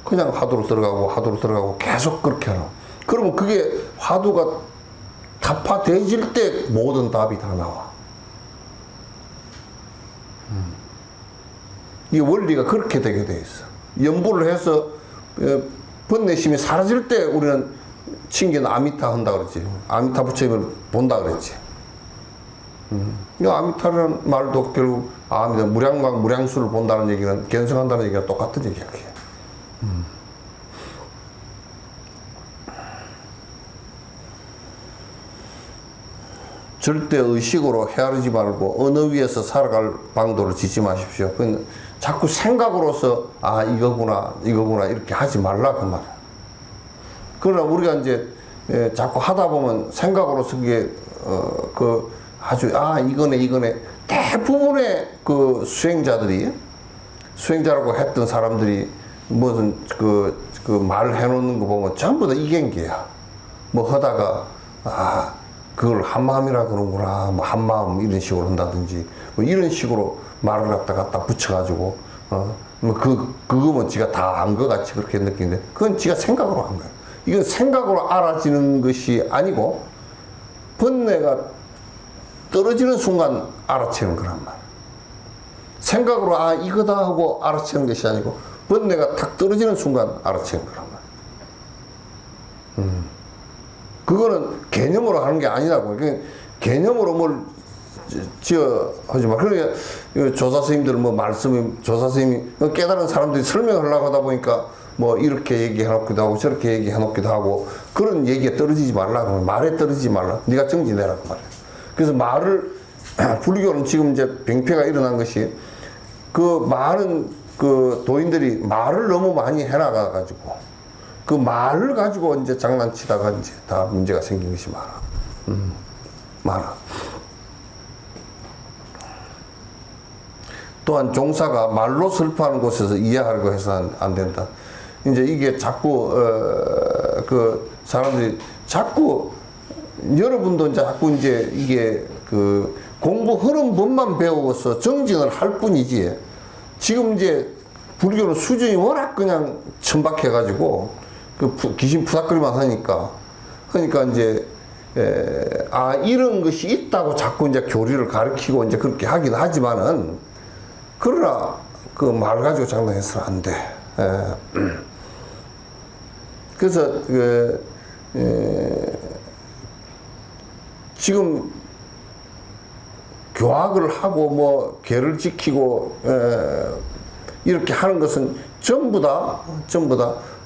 그냥 화두로 들어가고 계속 그렇게 하라. 그러면 그게 화두가 타파되질 때 모든 답이 다 나와. 이 원리가 그렇게 되게 돼 있어. 연부를 해서 번뇌심이 사라질 때 우리는 친견 아미타 한다 그랬지. 아미타 부처님을 본다 그랬지. 이 아미타라는 말도 결국 무량광 무량수를 본다는 얘기는, 견성한다는 얘기가 똑같은 얘기야. 절대 의식으로 헤아리지 말고 어느 위에서 살아갈 방도를 짓지 마십시오. 그건 자꾸 생각으로서 아 이거구나 이거구나 이렇게 하지 말라 그 말이야. 그러나 우리가 이제 자꾸 하다 보면 생각으로서 그게 그 아주 아 이거네 대부분의 그 수행자라고 했던 사람들이 무슨 그 말 해놓는 거 보면 전부 다 이경계야. 뭐 하다가 아 그걸 한마음이라 그러는구나 뭐 한마음 이런 식으로 한다든지 뭐 이런 식으로 말을 갖다 붙여가지고 뭐 그거면 지가 다 안 것 같이 그렇게 느끼는데 그건 지가 생각으로 한 거야. 이건 생각으로 알아지는 것이 아니고 번뇌가 떨어지는 순간 알아채는 거란 말이야. 생각으로 아 이거다 하고 알아채는 것이 아니고 번뇌가 탁 떨어지는 순간 알아채는 거란 말이야. 그거는 개념으로 하는 게 아니라고. 개념으로 뭘 지어 하지 마. 그러니까 조사 선생님들 뭐 조사 선생님이 깨달은 사람들이 설명하려고 하다 보니까 뭐 이렇게 얘기해놓기도 하고 저렇게 얘기해놓기도 하고 그런 얘기에 떨어지지 말라고. 말에 떨어지지 말라. 네가 정진해라고 말이야. 그래서 말을 불교는 지금 이제 병폐가 일어난 것이 그 많은 그 도인들이 말을 너무 많이 해나가가지고 그 말을 가지고 이제 장난치다가 이제 다 문제가 생긴 것이 많아. 많아. 또한 종사가 말로 설파하는 곳에서 이해하려고 해서 안 된다. 이제 이게 자꾸 그 사람들이 자꾸 여러분도 이제 자꾸 이제 이게 그 공부하는 법만 배우고서 정진을 할 뿐이지 지금 이제 불교는 수준이 워낙 그냥 천박해가지고 그 귀신 푸닥거리만 하니까 그러니까 이제 아 이런 것이 있다고 자꾸 이제 교리를 가르치고 이제 그렇게 하긴 하지만은 그러나 그 말 가지고 장난해서는 안 돼. 그래서 지금 교학을 하고 뭐 계를 지키고 이렇게 하는 것은 전부 다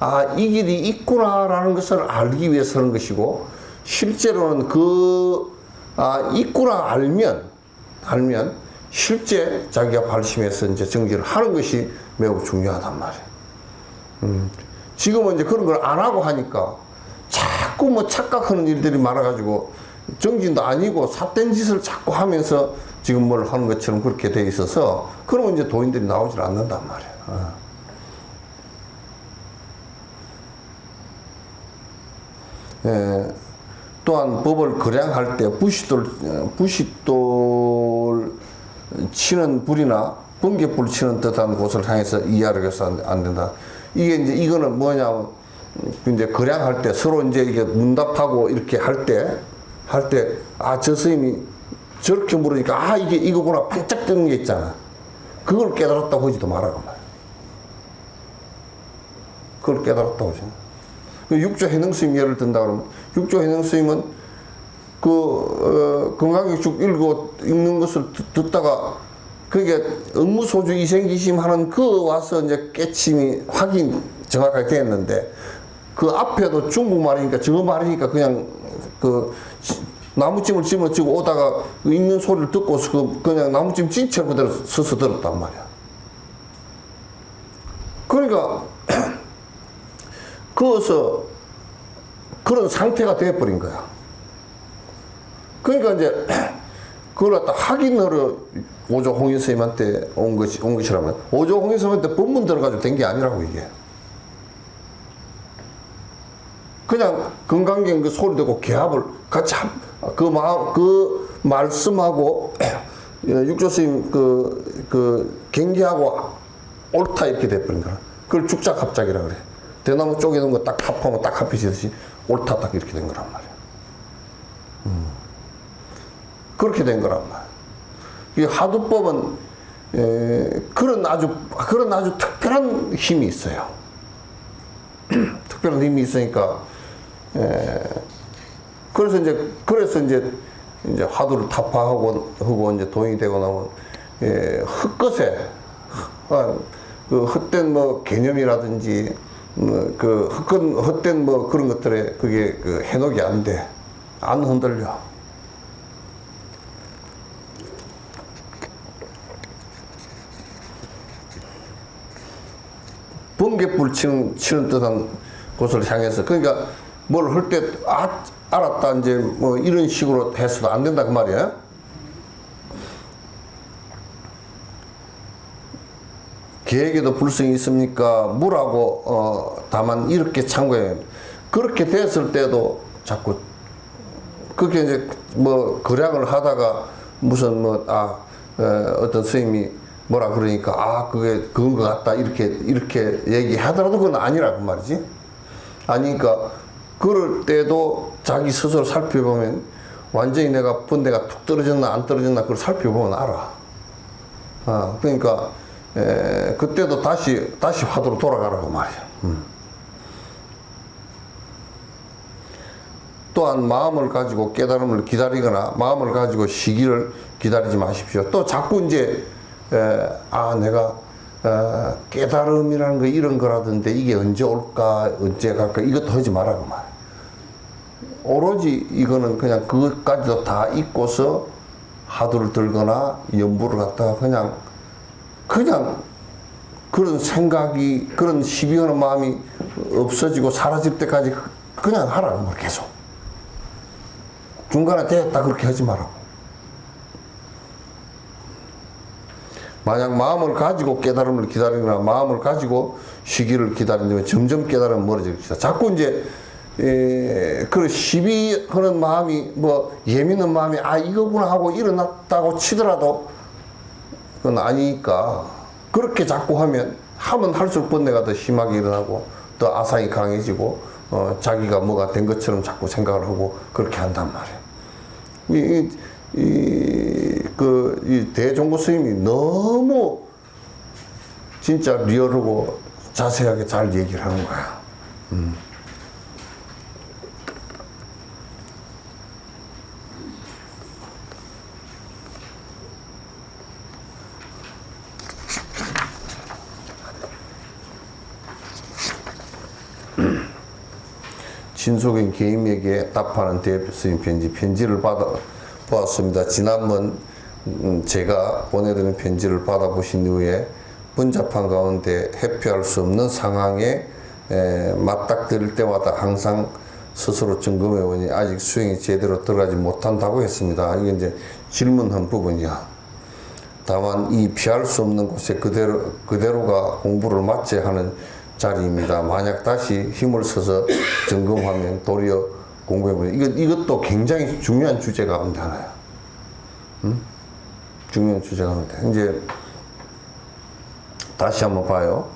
아 이 길이 있구나라는 것을 알기 위해서 하는 것이고 실제로는 있구나 알면 실제 자기가 발심해서 이제 정진을 하는 것이 매우 중요하단 말이에요. 지금은 이제 그런 걸 안 하고 하니까 자꾸 뭐 착각하는 일들이 많아가지고 정진도 아니고 삿된 짓을 자꾸 하면서 지금 뭘 하는 것처럼 그렇게 돼 있어서 그러면 이제 도인들이 나오질 않는단 말이에요. 또한 법을 거량할 때 부싯돌 치는 불이나 번개불 치는 듯한 곳을 향해서 이해하려고 해서 안 된다. 이게 이제 이거는 뭐냐면 이제 거량할 때 서로 이제 이게 문답하고 이렇게 할 때 아 저 스님이 저렇게 물으니까 아 이게 이거구나 반짝 뜨는 게 있잖아. 그걸 깨달았다고 하지도 말아라 말이야. 그걸 깨달았다고 하지. 육조 해능 스님 예를 든다 그러면 육조 해능 스님은 건강경축 읽는 것을 듣다가 그게 업무소주 이생기심 하는 와서 이제 깨침이 확인 정확하게 됐는데 그 앞에도 중국말이니까 저거 말이니까 그냥 나무찜을 집어치고 오다가 읽는 소리를 듣고서 그냥 나무찜 진짜 그대로 서서 들었단 말이야. 그러니까 그어서 그런 상태가 돼버린 거야. 그러니까 이제 그걸 갖다 확인하러 오조 홍인 스님한테 온 것이라면 오조 홍인 스님한테 법문 들어가지고 된 게 아니라고 이게. 그냥 건강경 그 소리 듣고 개합을 같이 그 말씀하고 육조 스님 경계하고 옳다 이렇게 돼버린 거야. 그걸 죽작합작이라 그래. 대나무 쪽에 있는 거 딱 합하면 딱 합해지듯이 옳다 딱 이렇게 된 거란 말이야. 그렇게 된 거란 말이야. 이 하두법은 그런 아주 특별한 힘이 있어요. 특별한 힘이 있으니까 그래서 이제 화두를 타파하고 이제 도인이 되고 나면 헛것에 그 헛된 뭐 개념이라든지 그 헛된 뭐 그런 것들에 그게 그 해독이 안 돼. 안 흔들려. 불 치는 듯한 곳을 향해서. 그러니까 뭘 할 때, 알았다, 이제 뭐 이런 식으로 해서도 안 된다, 그 말이야. 계획에도 불성이 있습니까? 무라고, 다만 이렇게 참고해. 그렇게 됐을 때도 자꾸, 그렇게 이제 뭐 거량을 하다가 무슨 뭐, 어떤 스님이 뭐라 그러니까, 그게 그건 것 같다. 이렇게 얘기하더라도 그건 아니라고 말이지. 아니니까, 그럴 때도 자기 스스로 살펴보면 완전히 내가 번뇌가 툭 떨어졌나 안 떨어졌나 그걸 살펴보면 알아. 그러니까, 그때도 다시 화두로 돌아가라고 말이야. 또한 마음을 가지고 깨달음을 기다리거나 마음을 가지고 시기를 기다리지 마십시오. 또 자꾸 이제 내가 깨달음이라는 거 이런 거라던데 이게 언제 올까 언제 갈까 이것도 하지 말라고 말이야. 오로지 이거는 그냥 그것까지도 다 잊고서 화두를 들거나 연부를 갖다가 그냥 그런 생각이 그런 시비하는 마음이 없어지고 사라질 때까지 그냥 하라고 말 계속. 중간에 됐다 그렇게 하지 말라고. 만약 마음을 가지고 깨달음을 기다리거나 마음을 가지고 시기를 기다린다면 점점 깨달음은 멀어질 것이다. 자꾸 이제 그런 시비하는 마음이 뭐 예민한 마음이 이거구나 하고 일어났다고 치더라도 그건 아니니까 그렇게 자꾸 하면 할수록 번뇌가 더 심하게 일어나고 더 아상이 강해지고 자기가 뭐가 된 것처럼 자꾸 생각을 하고 그렇게 한단 말이에요. 이 대종고 스님이 너무 진짜 리얼하고 자세하게 잘 얘기를 하는 거야. 진속인 개임에게 답하는 대표스님 편지를 받아보았습니다. 지난번 제가 보내드린 편지를 받아보신 이후에 번잡한 가운데 회피할 수 없는 상황에 맞닥뜨릴 때마다 항상 스스로 점검해보니 아직 수행이 제대로 들어가지 못한다고 했습니다. 이게 이제 질문한 부분이야. 다만 이 피할 수 없는 곳에 그대로가 공부를 마쳐야 하는 자리입니다. 만약 다시 힘을 써서 점검하면 도리어 공부해보니 이것도 굉장히 중요한 주제 가운데 하나야. 중요한 주제 가운데. 이제 다시 한번 봐요.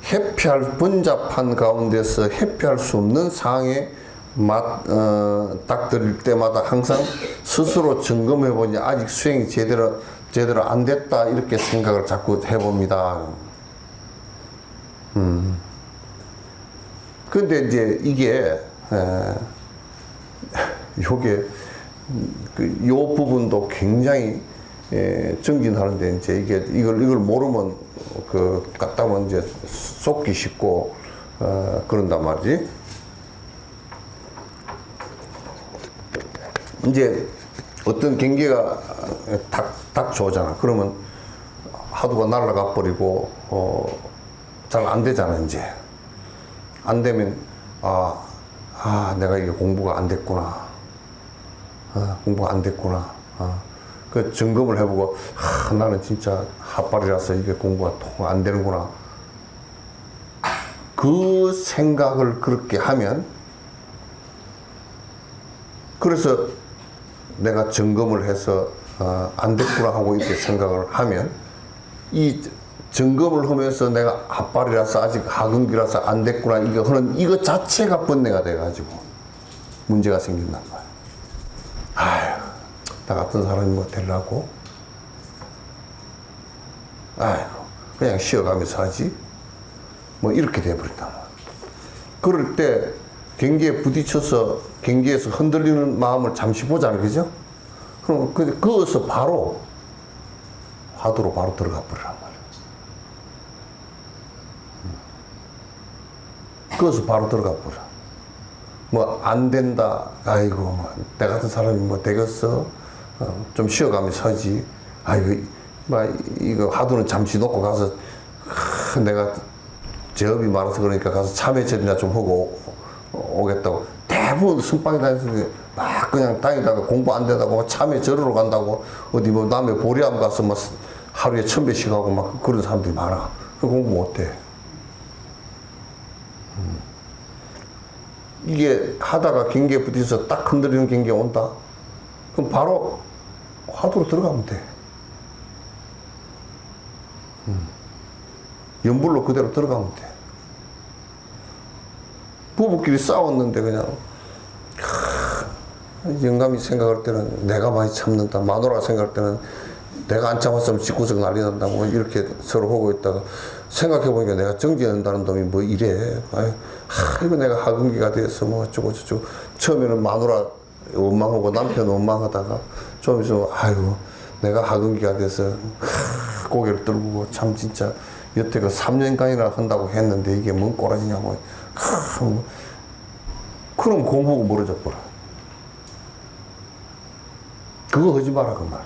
회피할 번잡한 가운데서 회피할 수 없는 상황에 닥들일 때마다 항상 스스로 점검해보니 아직 수행이 제대로 안 됐다 이렇게 생각을 자꾸 해봅니다. 근데 이제 이게 요게 요 부분도 굉장히 정진하는데 이제 이걸 모르면 갖다 보면 이제 속기 쉽고 그런단 말이지. 이제 어떤 경계가 딱 좋잖아. 그러면 하두가 날아가 버리고 잘 안 되잖아. 이제 안 되면 내가 이게 공부가 안 됐구나. 공부가 안 됐구나. 그 점검을 해보고 나는 진짜 핫발이라서 이게 공부가 통 안 되는구나. 그 생각을 그렇게 하면 그래서 내가 점검을 해서 안 됐구나 하고 이렇게 생각을 하면 이 점검을 하면서 내가 핫발이라서 아직 하근기라서 안 됐구나 이거 하는 이거 자체가 번뇌가 돼가지고 문제가 생긴단 말이야. 아휴, 나 같은 사람이 뭐 되려고? 아이고, 그냥 쉬어가면서 하지? 뭐 이렇게 돼버린단 말이야. 그럴 때 경계에 부딪혀서 경계에서 흔들리는 마음을 잠시 보잖아, 그죠? 그럼 거기서 바로 화두로 바로 들어가 버리란 말이야. 거기서 바로 들어가 버려. 뭐 안 된다. 아이고, 내 같은 사람이 뭐 되겠어? 좀 쉬어가면서 하지. 아이고, 이거 화두는 잠시 놓고 가서 내가 제업이 많아서 그러니까 가서 참외절이나 좀 하고 오겠다고. 대부분 선방에 다니는데 막 그냥 다니다가 공부 안 되다고 참외절으로 간다고 어디 뭐 남해 보리암 가서 막 하루에 1000배씩 하고 막 그런 사람들이 많아. 그 공부 못해. 이게 하다가 경기에 부딪혀서 딱 흔들리는 경기가 온다. 그럼 바로 화두로 들어가면 돼. 연불로 그대로 들어가면 돼. 부부끼리 싸웠는데 그냥 영감이 생각할 때는 내가 많이 참는다. 마누라가 생각할 때는 내가 안 참았으면 집구석 난리 난다고 이렇게 서로 하고 있다가 생각해보니까 내가 정지한다는 놈이 뭐 이래. 이거 내가 하근기가 돼서 뭐 어쩌고 저쩌고. 처음에는 마누라 원망하고 남편 원망하다가 좀 있으면 아이고 내가 하근기가 돼서 고개를 떨구고 참 진짜 여태 그 3년간이나 한다고 했는데 이게 뭔 꼬라지냐고. 그럼 공부가 멀어져 버려. 그거 하지 마라 그 말.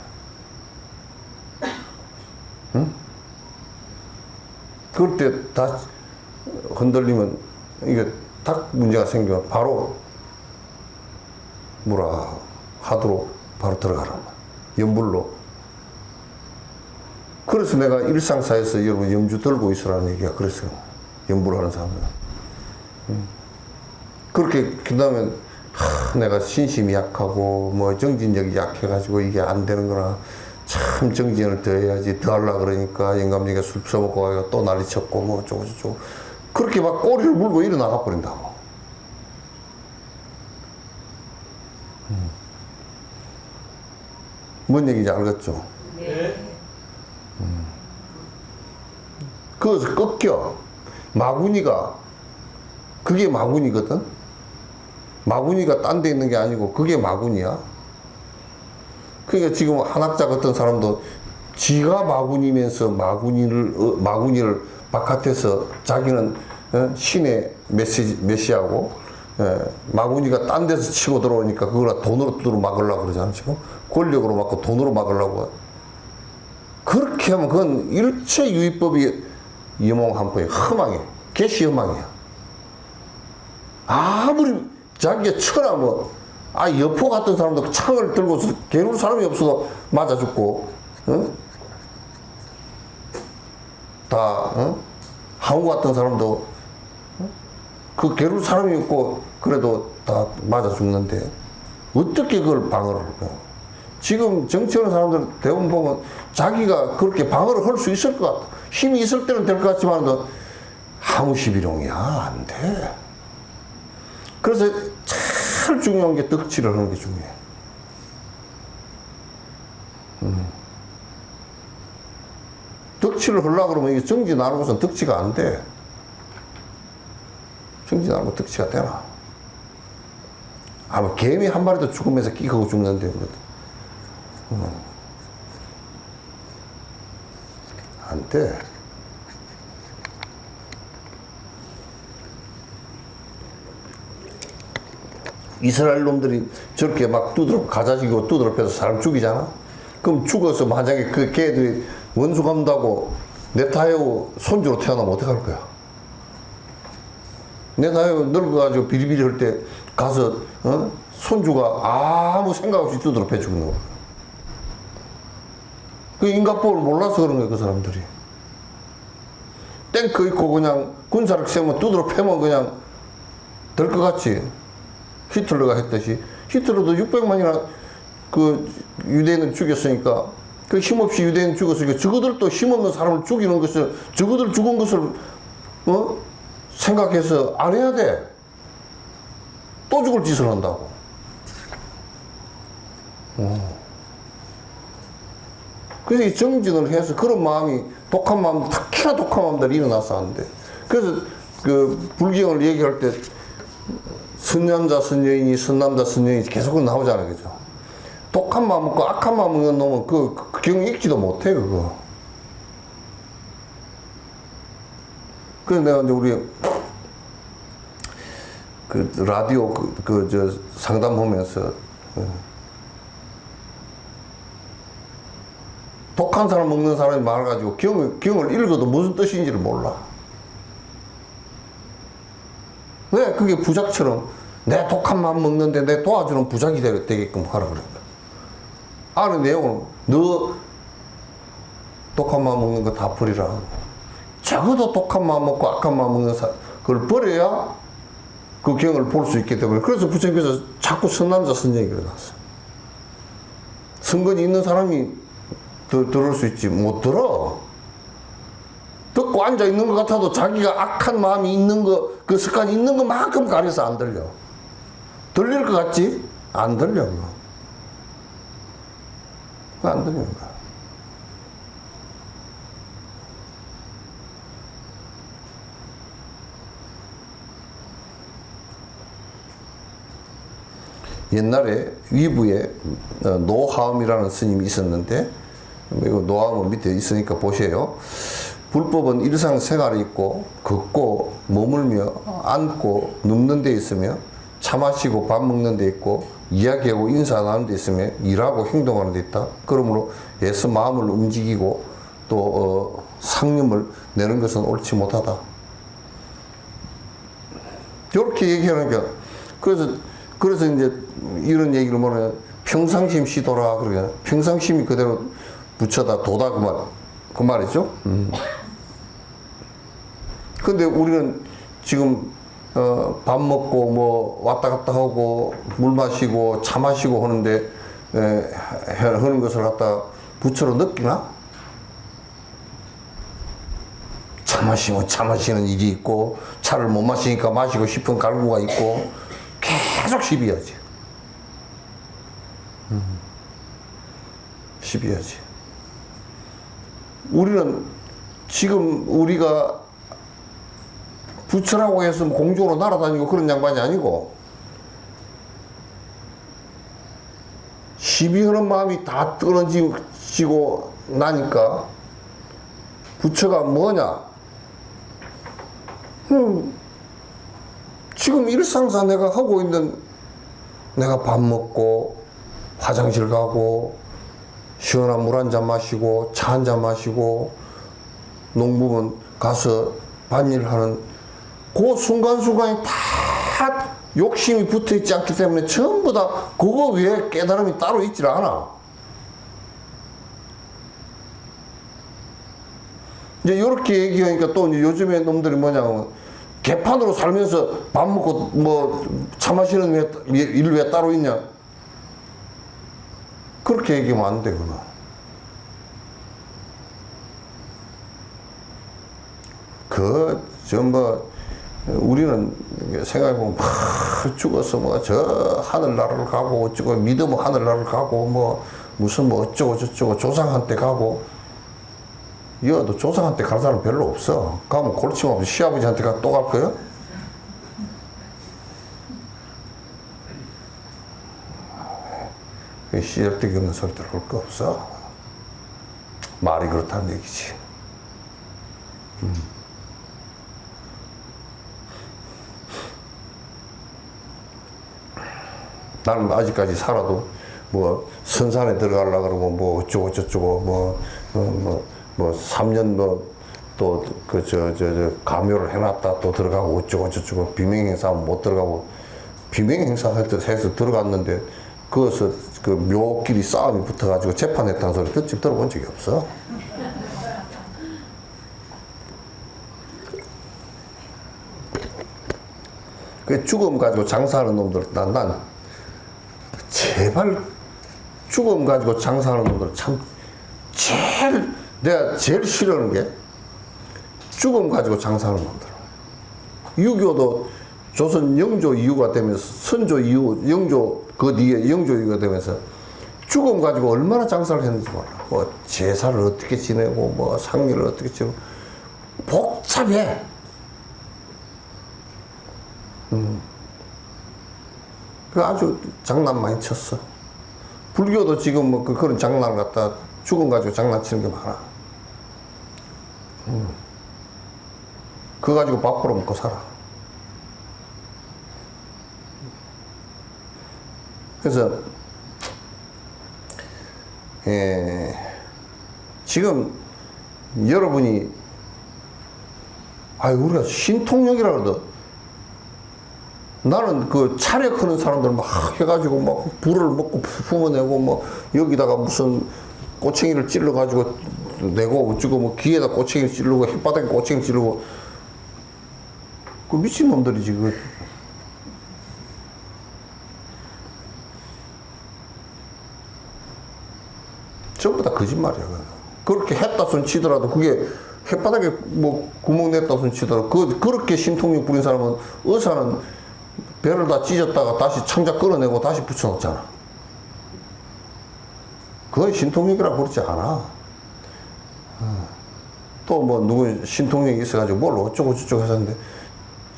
응? 그럴 때 다 흔들리면 이게 딱 문제가 생기면 바로 하도록 바로 들어가란 말. 연불로. 그래서 내가 일상사에서 여러분 염주 들고 있으라는 얘기가 그랬어요. 연불하는 사람들. 그렇게 그 다음에 내가 신심이 약하고 뭐 정진력이 약해가지고 이게 안 되는 거나 참 정진을 더 해야지 더 하려고 그러니까 영감님이 술 써먹고 가니까 또 난리 쳤고 뭐 어쩌고 저쩌고 그렇게 막 꼬리를 물고 일어나가 버린다고. 뭔 얘기인지 알겠죠? 네. 그것을 꺾여. 마구니가 그게 마구니거든. 마구니가 딴 데 있는 게 아니고 그게 마구니야. 그러니까 지금 한학자 같은 사람도 지가 마구니면서 마구니를 바깥에서 자기는 신의 메시하고 마구니가 딴 데서 치고 들어오니까 그걸 돈으로 두드러 막으려고 그러잖아. 지금 권력으로 막고 돈으로 막으려고. 그렇게 하면 그건 일체 유의법이 염홍한포에 허망해. 개시 허망이야. 아무리 자기가 쳐라 여포 같은 사람도 창을 들고 괴로울 사람이 없어도 맞아 죽고, 응? 항우 같은 사람도 그 괴로울 사람이 없고 그래도 다 맞아 죽는데 어떻게 그걸 방어를 할까? 지금 정치하는 사람들 대부분 보면 자기가 그렇게 방어를 할 수 있을 것 같아. 힘이 있을 때는 될 것 같지만 하무시비롱이야. 안 돼. 그래서 제일 중요한 게 덕치를 하는 게 중요해. 덕치를 하려고 그러면 이게 정지 나누고선 덕치가 안 돼. 정지 나누고 덕치가 되나? 아마 개미 한 마리도 죽으면서 끼고 죽는데, 안 돼. 이스라엘 놈들이 저렇게 막 가자지고 두드러 패서 사람 죽이잖아? 그럼 죽어서 만약에 그 걔들이 원수감다고 네타야후 손주로 태어나면 어떡할 거야? 네타야후 늙어가지고 비리비리 할 때 가서, 손주가 아무 생각 없이 두드러 패 죽는 거야. 그 인간법을 몰라서 그런 거야, 그 사람들이. 탱크 있고 그냥 군사력 세우면 두드러 패면 그냥 될 것 같지. 히틀러가 했듯이. 히틀러도 600만이나 그 유대인을 죽였으니까 그 힘없이 유대인 죽었으니까 저거들도 힘없는 사람을 죽이는 것을, 저거들 죽은 것을, 생각해서 안 해야 돼. 또 죽을 짓을 한다고. 그래서 이 정진을 해서 그런 마음이, 독한 마음, 특히나 독한 마음들이 일어나서 안 돼. 그래서 그 불경을 얘기할 때 선남자, 선여인이, 선남자, 선여인이 계속 나오잖아요. 그죠? 독한 마음 먹고 악한 마음 먹는 놈은 그 경 읽지도 못해, 그거. 그래서 내가 이제 우리 그 라디오 상담하면서 독한 사람 먹는 사람이 많아가지고 경을 읽어도 무슨 뜻인지를 몰라. 왜 그게 부작처럼 내 독한 맘 먹는데 내 도와주는 부작이 되게끔 하라 그런다. 안에 내용은 너 독한 맘 먹는 거 다 버리라. 적어도 독한 맘 먹고 악한 맘 먹는 사람 그걸 버려야 그 경을 볼 수 있기 때문에. 그래서 부처님께서 자꾸 선남자 선정이 일어났어. 선근이 있는 사람이 들을 수 있지 못 들어. 듣고 앉아 있는 것 같아도 자기가 악한 마음이 있는 거, 그 습관이 있는 것만큼 가려서 안 들려. 들릴 것 같지? 안 들려. 안 들리는 거야. 옛날에 위부에 노하음이라는 스님이 있었는데, 이거 노하음은 밑에 있으니까 보세요. 불법은 일상생활에 있고 걷고 머물며 앉고 눕는 데 있으며 차 마시고 밥 먹는 데 있고 이야기하고 인사 나누는 데 있으며 일하고 행동하는 데 있다. 그러므로 애써 마음을 움직이고 또 상념을 내는 것은 옳지 못하다. 이렇게 얘기하니까 그래서 이제 이런 얘기를 뭐냐, 평상심 시도라 그러냐. 평상심이 그대로 부처다 도다 그 말이죠. 근데 우리는 지금 밥 먹고 뭐 왔다 갔다 하고 물 마시고 차 마시고 하는데 하는 것을 갖다 부처로 느끼나? 차 마시면 차 마시는 일이 있고 차를 못 마시니까 마시고 싶은 갈구가 있고 계속 시비하지. 시비하지. 우리는 지금 우리가 부처라고 해서 공중으로 날아다니고 그런 양반이 아니고 시비하는 마음이 다 떨어지고 나니까 부처가 뭐냐? 지금 일상사 내가 하고 있는, 내가 밥 먹고 화장실 가고 시원한 물 한 잔 마시고 차 한 잔 마시고 농부문 가서 밭일하는 그 순간순간이 다 욕심이 붙어 있지 않기 때문에 전부 다 그거 외에 깨달음이 따로 있질 않아. 이제 이렇게 얘기하니까 또 이제 요즘에 놈들이 뭐냐면 개판으로 살면서 밥 먹고 뭐 차 마시는 일 왜 따로 있냐. 그렇게 얘기하면 안 되구나. 우리는 생각해보면 죽어서 뭐 저 하늘나라를 가고 어쩌고 믿으면 하늘나라를 가고 뭐 무슨 뭐 어쩌고 저쩌고 조상한테 가고. 여도 조상한테 갈 사람 별로 없어. 가면 골치만 없이 시아버지한테 또 갈 거야? 시절되기 없는 소리들 할 거 없어. 말이 그렇다는 얘기지. 나는 아직까지 살아도 뭐 선산에 들어가려고 그러면 뭐 어쩌고 저쩌고 뭐 3년 또 감요를 해놨다 또 들어가고 어쩌고 저쩌고 비명행사하면 못 들어가고 비명행사해서 들어갔는데 그것을 그 묘끼리 싸움이 붙어가지고 재판했다는 소리 듣지 들어본 적이 없어. 그 죽음 가지고 장사하는 놈들 난 제발 죽음 가지고 장사하는 놈들 참 내가 제일 싫어하는 게 죽음 가지고 장사하는 놈들. 유교도 조선 영조 이후가 되면서 선조 이후 영조 그 뒤에 영조 이후가 되면서 죽음 가지고 얼마나 장사를 했는지 몰라. 뭐 제사를 어떻게 지내고 뭐 상례를 어떻게 지내고 복잡해. 그 아주 장난 많이 쳤어. 불교도 지금 뭐 그런 장난을 갖다 죽음 가지고 장난치는 게 많아. 그거 가지고 밥 벌어 먹고 살아. 그래서 지금 여러분이 우리가 신통력이라 그러더 나는 그 차력하는 사람들 막 해가지고 막 불을 먹고 품어내고 뭐 여기다가 무슨 꼬챙이를 찔러가지고 내고 어쩌고 뭐 귀에다 꼬챙이를 찌르고 혓바닥에 꼬챙이를 찌르고 그 미친놈들이지 그. 전부 다 거짓말이야. 그렇게 했다 손 치더라도 그게 혓바닥에 뭐 구멍 냈다 손 치더라도 그렇게 신통력 부린 사람은 의사는 배를 다 찢었다가 다시 창자 끌어내고 다시 붙여놓잖아. 그건 신통력이라고 그러지 않아. 또 뭐 누구 신통력이 있어가지고 뭘 어쩌고 저쩌고 하셨는데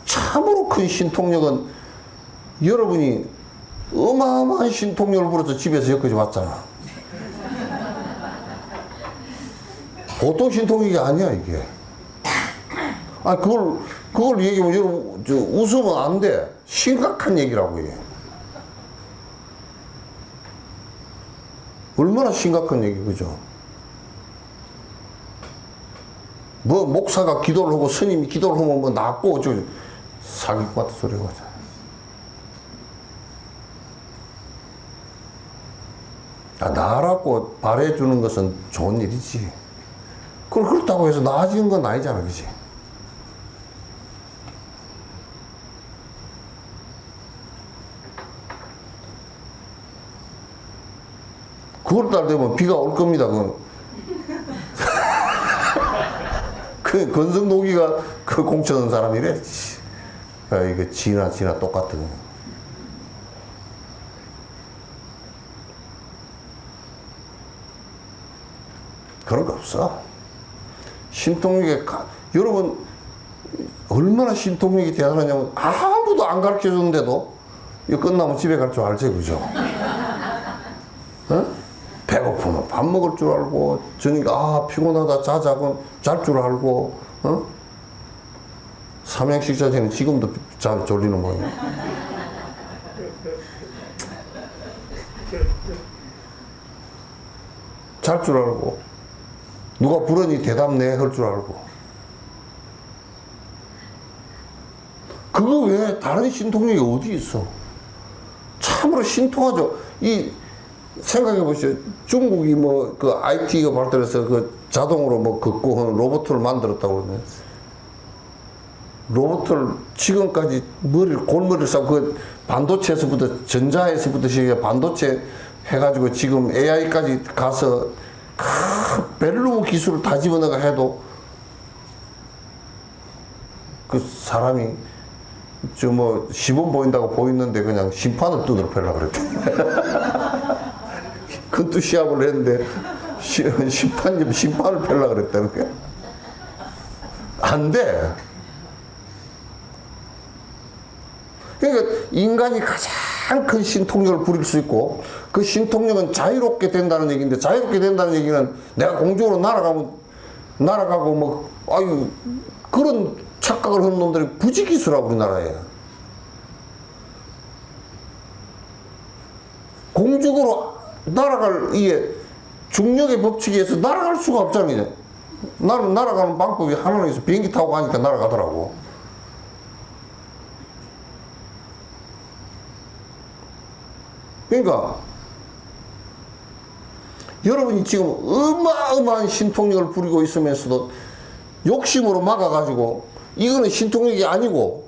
참으로 큰 신통력은 여러분이 어마어마한 신통력을 부려서 집에서 여기까지 왔잖아. 보통 신통력이 아니야 이게. 그걸 얘기하면 여러분 웃으면 안 돼. 심각한 얘기라고 해. 얼마나 심각한 얘기 그죠? 뭐 목사가 기도를 하고 스님이 기도를 하면 뭐 낫고 어쩌고 사기꾼 같은 소리가 하잖아. 나라고 바래주는 것은 좋은 일이지. 그렇다고 해서 나아지는 건 아니잖아, 그치? 그걸달 되면 비가 올 겁니다, 그건. 그 건성노기가 그 공쳐놓은 사람이래. 이거 지나 똑같은. 그런 거 없어. 신통력에 여러분 얼마나 신통력이 대단하냐면 아무도 안 가르쳐 줬는데도 이거 끝나면 집에 갈 줄 알지 그죠? 어? 배고프면 밥 먹을 줄 알고 저녁에 피곤하다 자자고 잘 줄 알고 삼양식자재는 지금도 잘 졸리는 모양이야. 잘 줄 알고 누가 부르니 대답 내 할 줄 알고. 그거 외에 다른 신통력이 어디 있어? 참으로 신통하죠. 생각해 보시죠. 중국이 뭐 그 IT가 발달해서 그 자동으로 뭐 걷고 하는 로봇을 만들었다고 그러네. 로봇을 지금까지 골머리를 싸고 그 반도체에서부터 전자에서부터 시작해 반도체 해가지고 지금 AI까지 가서 벨룸 기술을 다 집어넣어가 해도 그 사람이 뭐 시범 보인다고 보이는데 그냥 심판을 두드려 패려고 그랬대. 그것도 시합을 했는데 심판을 패려고 그랬다는 거야. 안 돼. 그러니까 인간이 가장 큰 신통력을 부릴 수 있고 그 신통력은 자유롭게 된다는 얘기인데 자유롭게 된다는 얘기는 내가 공중으로 날아가고 뭐 그런 착각을 하는 놈들이 부지기수라 우리나라에. 공중으로 날아갈 이게 중력의 법칙에 의해서 날아갈 수가 없잖아요. 날아가는 방법이 하나는 있어. 비행기 타고 가니까 날아가더라고. 그러니까 여러분이 지금 어마어마한 신통력을 부리고 있으면서도 욕심으로 막아가지고 이거는 신통력이 아니고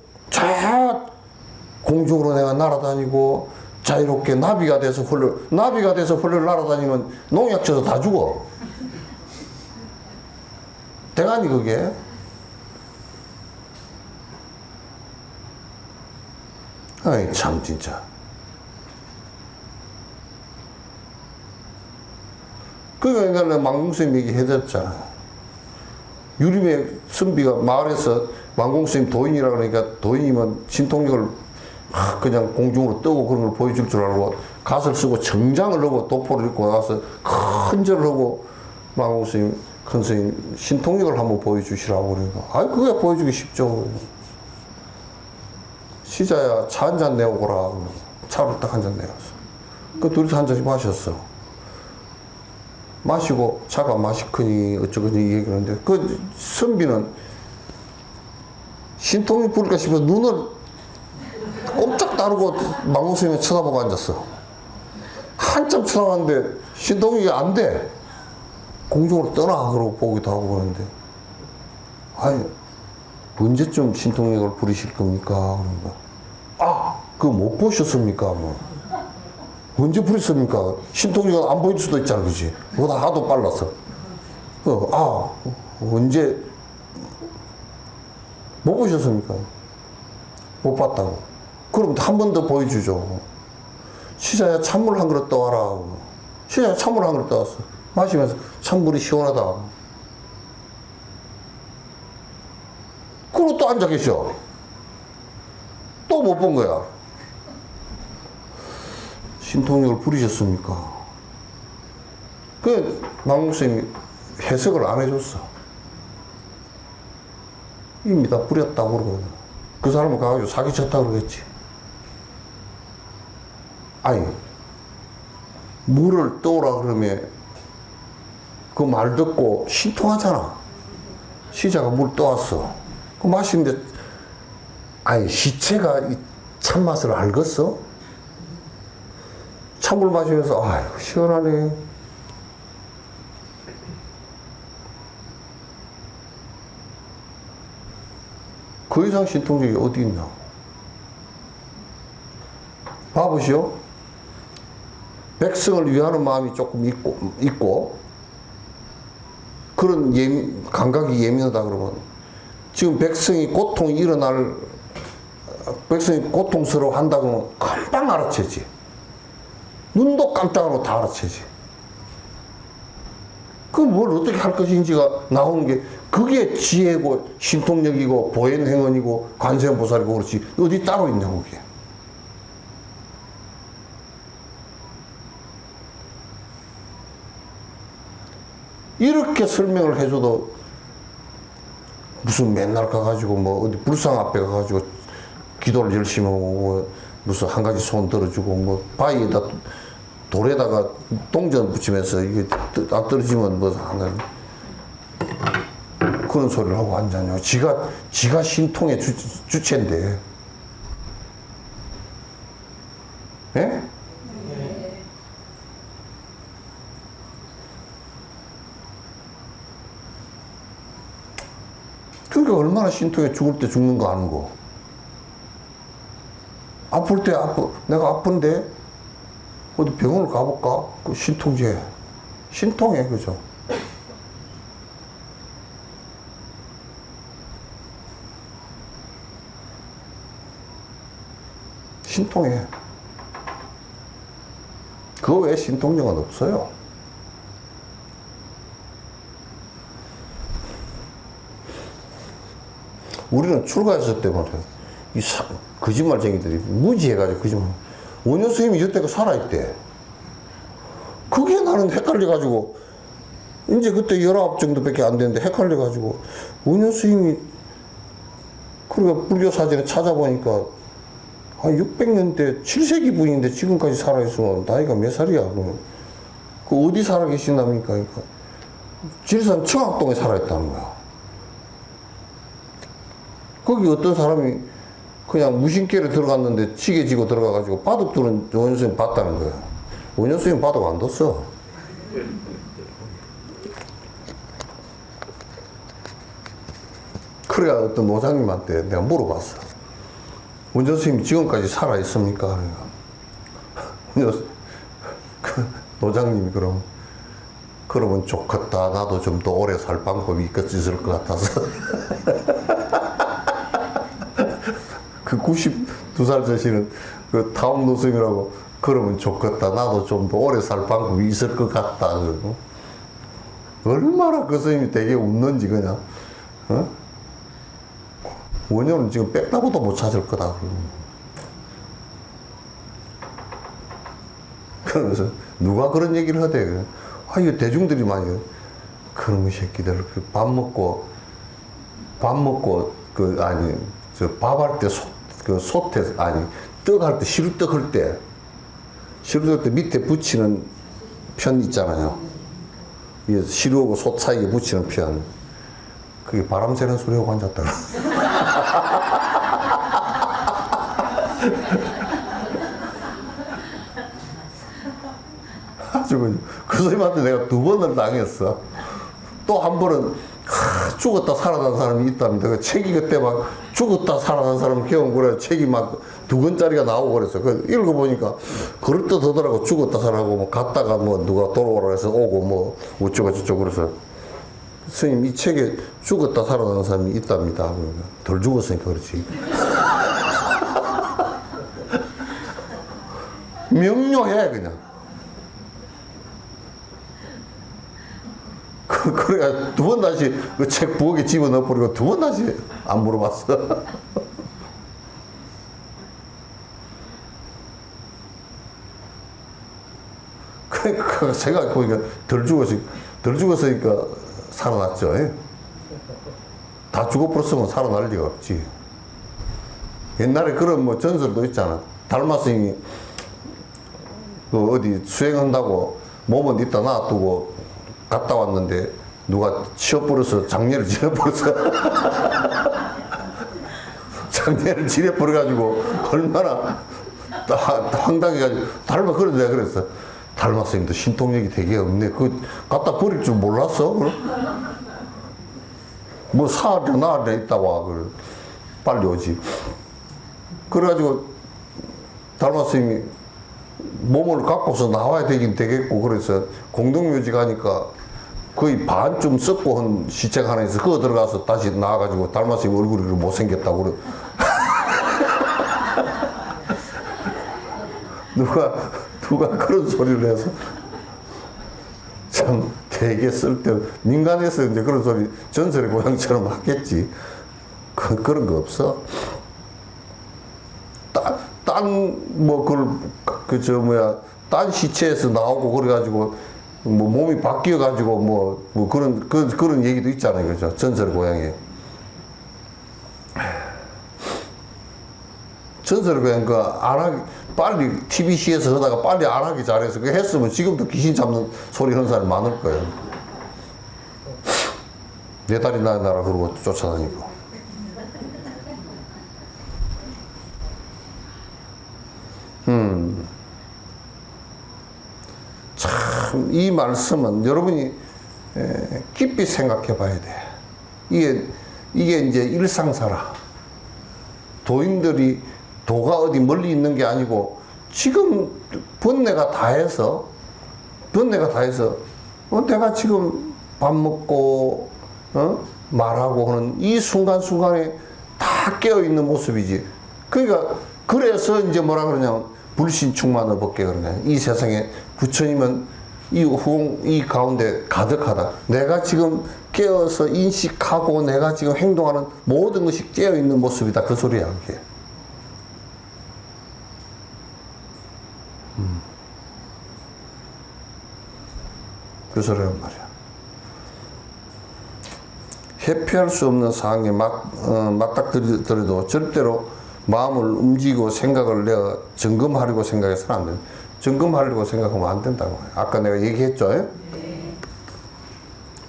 공중으로 내가 날아다니고 자유롭게 나비가 돼서 헐렁 날아다니면 농약 쳐서 다 죽어. 대가니 그게. 아이 참 진짜. 그러니까 옛날에 망공스님 얘기해줬잖아. 유림의 선비가 마을에서 망공스님 도인이라 그러니까 도인이면 신통력을 그냥 공중으로 뜨고 그런 걸 보여줄 줄 알고 갓을 쓰고 정장을 하고 도포를 입고 나가서 큰 절을 하고 망공스님 큰 스님 신통력을 한번 보여주시라고 그러니까 그게 보여주기 쉽죠. 시자야 차 한 잔 내오거라. 차를 딱 한 잔 내었어. 그 둘이서 한 잔씩 마셨어. 마시고 차가 마시크니 어쩌고니 얘기하는데 그 선비는 신통이 부를까 싶어서 눈을 꼼짝 다르고 망국스님을 쳐다보고 앉았어. 한참 쳐다봤는데 신통이가 안 돼. 공중으로 떠나 그러고 보기도 하고 그러는데 아니 언제쯤 신통력을 부리실 겁니까? 그런 거야. 아, 그거 못 보셨습니까? 뭐. 언제 부렸습니까? 신통력은 안 보일 수도 있잖아, 그지? 그보다 하도 빨랐어. 언제 못 보셨습니까? 못 봤다고. 그럼 한 번 더 보여주죠. 시자야 찬물 한 그릇 떠와라. 시자야 찬물 한 그릇 떠왔어. 마시면서 찬물이 시원하다. 그리고 또 앉아 계셔. 또 못 본 거야. 신통력을 부리셨습니까? 그 망국스님이 해석을 안 해줬어. 이미 다 부렸다고 그러거든. 그 사람은 가가지고 사기쳤다고 그러겠지. 아니, 물을 떠오라 그러면 그 말 듣고 신통하잖아. 시자가 물 떠왔어. 그 마시는데, 아니, 시체가 이 찬맛을 알겠어? 찬물 마시면서, 아유, 시원하네. 그 이상 신통력이 어디 있나? 봐보시오. 백성을 위하는 마음이 조금 있고 그런 감각이 예민하다 그러면 지금 백성이 백성이 고통스러워 한다 그러면 금방 알아채지. 눈도 깜짝하고 다 알아채지. 그 뭘 어떻게 할 것인지가 나오는 게 그게 지혜고 신통력이고 보현행언이고 관세음보살이고 그렇지 어디 따로 있냐고 그게. 이렇게 설명을 해줘도 무슨 맨날 가가지고 뭐 어디 불상 앞에 가가지고 기도를 열심히 하고 뭐 무슨 한 가지 소원 들어주고 뭐 바위에다 돌에다가 동전 붙이면서 이게 안 떨어지면 뭐 하는 그런 소리를 하고 앉았냐. 지가 신통의 주체인데. 예? 그러니까 얼마나 신통에 죽을 때 죽는 거 아는 거. 아플 때 내가 아픈데 어디 병원을 가볼까? 그 신통제. 신통해, 그죠? 신통해. 그 외에 신통력은 없어요. 우리는 출가했을 때 말이야. 거짓말쟁이들이 무지해가지고 거짓말. 원효 스님이 여태껏 살아있대. 그게 나는 헷갈려가지고, 이제 그때 19 정도밖에 안 됐는데 헷갈려가지고, 원효 스님이, 그러니까 불교 사진을 찾아보니까, 600년대 7세기 분인데 지금까지 살아있으면 나이가 몇 살이야? 그러면. 그 어디 살아 계신답니까? 그러니까. 지리산 청학동에 살아있다는 거야. 거기 어떤 사람이 그냥 무신께를 들어갔는데 지게 지고 들어가가지고 바둑 두는 원효 스님 봤다는 거야. 원효 스님 바둑 안 뒀어. 그래야 어떤 노장님한테 내가 물어봤어. 원효 스님이 지금까지 살아있습니까? 그 노장님이 그러면 좋겠다. 나도 좀 더 오래 살 방법이 있을 것 같아서. 그 92살 되시는 그 타움 노스님이라고 그러면 좋겠다. 나도 좀 더 오래 살 방법이 있을 것 같다. 그러고. 얼마나 그 스님이 되게 웃는지 그냥. 어? 원효는 지금 뺏다고도 못 찾을 거다. 그러면서 누가 그런 얘기를 하대. 이거 대중들이 많이 그놈의 새끼들 밥 먹고 밥 할 때 떡 할 때 시루떡 할 때 밑에 붙이는 편 있잖아요. 이 시루하고 솥 사이에 붙이는 표현. 그게 바람 새는 소리하고 앉았더라. 아주 그 선생님한테 내가 2번을 당했어. 또 한 번은 죽었다 살아난 사람이 있답니다. 그 책이 그때 막 죽었다 살아난 사람 경험 그래 책이 막 2권짜리가 나오고 그랬어. 그 읽어보니까 그럴듯하더라고. 죽었다 살아나고 뭐 갔다가 뭐 누가 돌아오라 해서 오고 뭐 어쩌고 저쩌고 그래서 스님 이 책에 죽었다 살아난 사람이 있답니다. 덜 죽었으니까 그렇지. 명료해 그냥. 그래가 2번 다시 그 책 부엌에 집어넣어버리고 2번 다시 안 물어봤어. 그러니까 생각해보니까 덜 죽었으니까 살아났죠. 예? 다 죽어버렸으면 살아날 리가 없지. 옛날에 그런 뭐 전설도 있잖아. 달마 스님이 그 어디 수행한다고 몸은 이따 놔두고 갔다 왔는데 누가 치워버려서 장례를 지내버렸어. 장례를 지내버려가지고 얼마나 황당해가지고 달마 그런 데가 그랬어. 달마 스님도 신통력이 되게 없네. 그 갖다 버릴 줄 몰랐어? 뭐 사흘이나 나흘이나 있다 와. 빨리 오지. 그래가지고 달마 스님이 몸을 갖고서 나와야 되긴 되겠고 그래서 공동묘지 가니까 거의 반쯤 썩고 한 시체가 하나 있어. 그거 들어가서 다시 나와가지고 달마 스님 얼굴이 못생겼다고 그래. 누가 그런 소리를 해서 참 되게 쓸데 민간에서 이제 그런 소리 전설의 고향처럼 하겠지. 그런 거 없어. 딴 시체에서 나오고 그래가지고 뭐 몸이 바뀌어가지고 뭐 그런 얘기도 있잖아요, 그죠? 전설의 고향에. 전설의 고향 안 하기 빨리 TBC에서 하다가 빨리 안 하기 잘해서 그 했으면 지금도 귀신 잡는 소리 하는 사람이 많을 거예요. 내 다리 나라 그러고 쫓아다니고. 참 이 말씀은 여러분이 깊이 생각해 봐야 돼. 이게 이제 일상사라. 도인들이 도가 어디 멀리 있는 게 아니고 지금 번뇌가 다 해서 내가 지금 밥 먹고 말하고 하는 이 순간순간에 다 깨어있는 모습이지. 그러니까 그래서 이제 뭐라 그러냐면 불신충만을 벗게 그러냐. 이 세상에 부처님은 이 가운데 가득하다. 내가 지금 깨어서 인식하고 내가 지금 행동하는 모든 것이 깨어있는 모습이다. 그 소리야 그게. 그 소리란 말이야. 회피할 수 없는 상황에 맞닥뜨려도 절대로 마음을 움직이고 생각을 내가 점검하려고 생각해서는 안 돼. 점검하려고 생각하면 안 된다고. 아까 내가 얘기했죠. 네.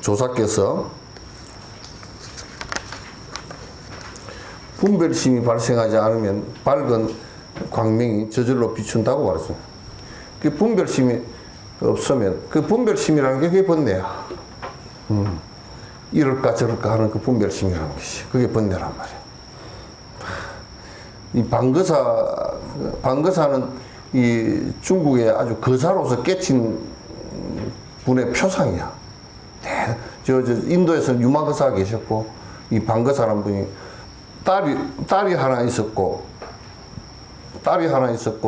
조사께서 분별심이 발생하지 않으면 밝은 광명이 저절로 비춘다고 말했어요. 그 분별심이 없으면 그 분별심이라는 게 그게 번뇌야. 이럴까 저럴까 하는 그 분별심이라는 것이 그게 번뇌란 말이야. 이 방거사는 이 중국의 아주 거사로서 깨친 분의 표상이야. 인도에서는 유마거사가 계셨고 이 방거사라는 분이 딸이 하나 있었고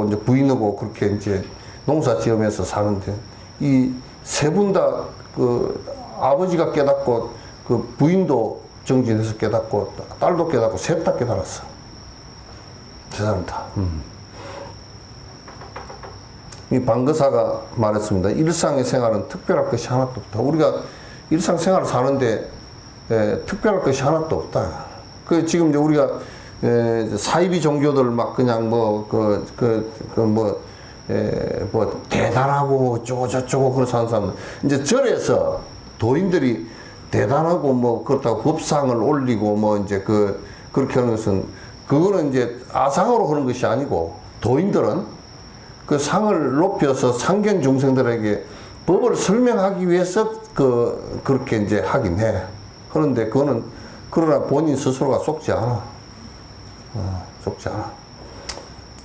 이제 부인하고 그렇게 이제 농사 지으면서 사는데 이 세 분 다 그 아버지가 깨닫고 그 부인도 정진해서 깨닫고 딸도 깨닫고 셋 다 깨달았어. 세 사람 다. 이 방거사가 말했습니다. 일상의 생활은 특별할 것이 하나도 없다. 우리가 일상생활을 사는데 특별할 것이 하나도 없다. 그 지금 이제 우리가 사이비 종교들 막 그냥 뭐 대단하고 뭐 어쩌고 저쩌고 그런 사람들 이제 절에서 도인들이 대단하고 뭐 그렇다고 법상을 올리고 뭐 이제 그렇게 하는 것은 그거는 이제 아상으로 하는 것이 아니고 도인들은 그 상을 높여서 상견 중생들에게 법을 설명하기 위해서 그렇게 이제 하긴 해. 그런데 그거는 그러나 본인 스스로가 속지 않아. 속지 않아.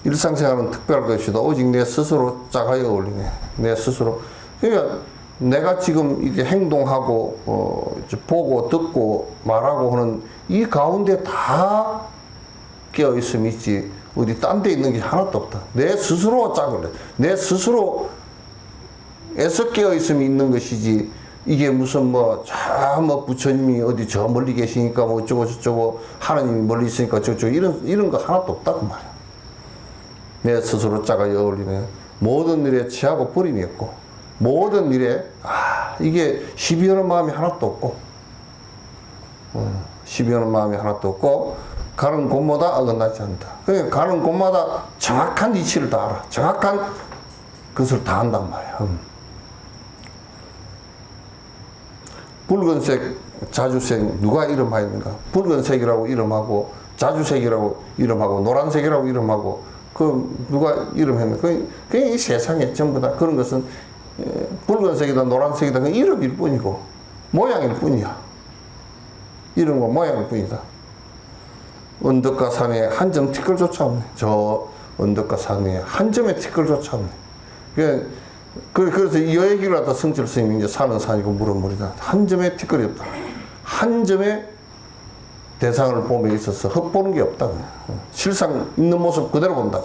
일상생활은 특별할 것이다. 오직 내 스스로 짜가지고 어울리네. 내 스스로. 그러니까 내가 지금 이게 행동하고 이제 보고 듣고 말하고 하는 이 가운데 다 깨어 있음이 있지. 어디 딴 데 있는 게 하나도 없다. 내 스스로가 짝을 해. 내 스스로 애써 깨어 있음이 있는 것이지. 이게 무슨 뭐 부처님이 어디 저 멀리 계시니까 뭐 어쩌고 저쩌고 하나님이 멀리 있으니까 저쩌고 이런 거 하나도 없다 그 말이야. 내 스스로 짜가 어울리네. 모든 일에 취하고 버림이 없고 모든 일에 이게 시비하는 마음이 하나도 없고 시비하는 마음이 하나도 없고 가는 곳마다 어긋나지 않는다. 그러니까 가는 곳마다 정확한 이치를 다 알아. 정확한 것을 다 한단 말이야. 붉은색 자주색 누가 이름하였는가? 붉은색이라고 이름하고 자주색이라고 이름하고 노란색이라고 이름하고 누가 이름했는가? 그냥 이 세상에 전부 다 그런 것은 붉은색이다 노란색이다 그 이름일 뿐이고 모양일 뿐이야. 이름과 모양일 뿐이다. 언덕과 산에 한 점 티끌조차 없네. 저 언덕과 산 위에 한 점의 티끌조차 없네. 그래서 이 얘기를 갖다 성철 스님이 이제 산은 산이고 물은 물이다. 한 점의 티끌이 없다. 한 점의 대상을 봄에 있어서 헛보는 게 없다. 실상 있는 모습 그대로 본다.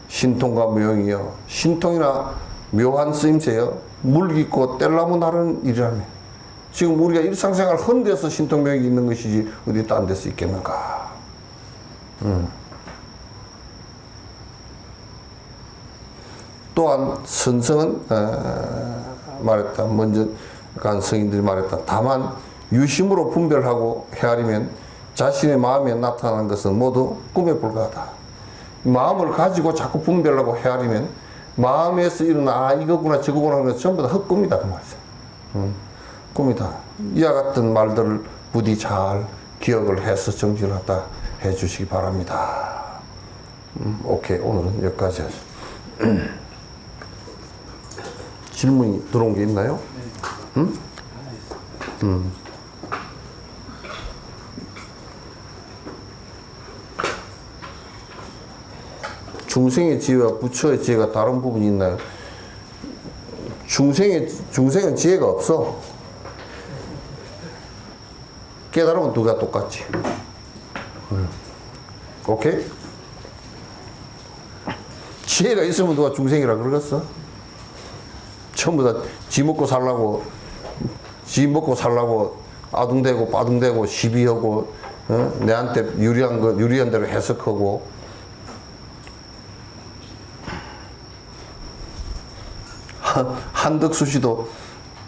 신통과 묘용이여 신통이나 묘한 쓰임새여 물 깊고 뗄나무 나르는 일이라며. 지금 우리가 일상생활 헌데서 신통묘용이 있는 것이지 어디 딴 데서 있겠는가. 또한 선성은 말했다. 먼저 간 성인들이 말했다. 다만 유심으로 분별하고 헤아리면 자신의 마음에 나타난 것은 모두 꿈에 불과하다. 마음을 가지고 자꾸 분별하고 헤아리면 마음에서 일어나 이거구나 저거구나 하는 것은 전부 다 헛꿈이다 그 말이죠. 꿈이다. 이와 같은 말들을 부디 잘 기억을 해서 정진을 하다 해주시기 바랍니다. 오케이 오늘은 여기까지 하죠. 질문이 들어온 게 있나요? 응? 중생의 지혜와 부처의 지혜가 다른 부분이 있나요? 중생은 지혜가 없어. 깨달으면 두가 똑같지. 오케이? 지혜가 있으면 누가 중생이라 그러겠어? 전부 다 지 먹고 살라고 아둥대고 빠둥대고 시비하고 내한테 유리한 대로 해석하고 한덕수 씨도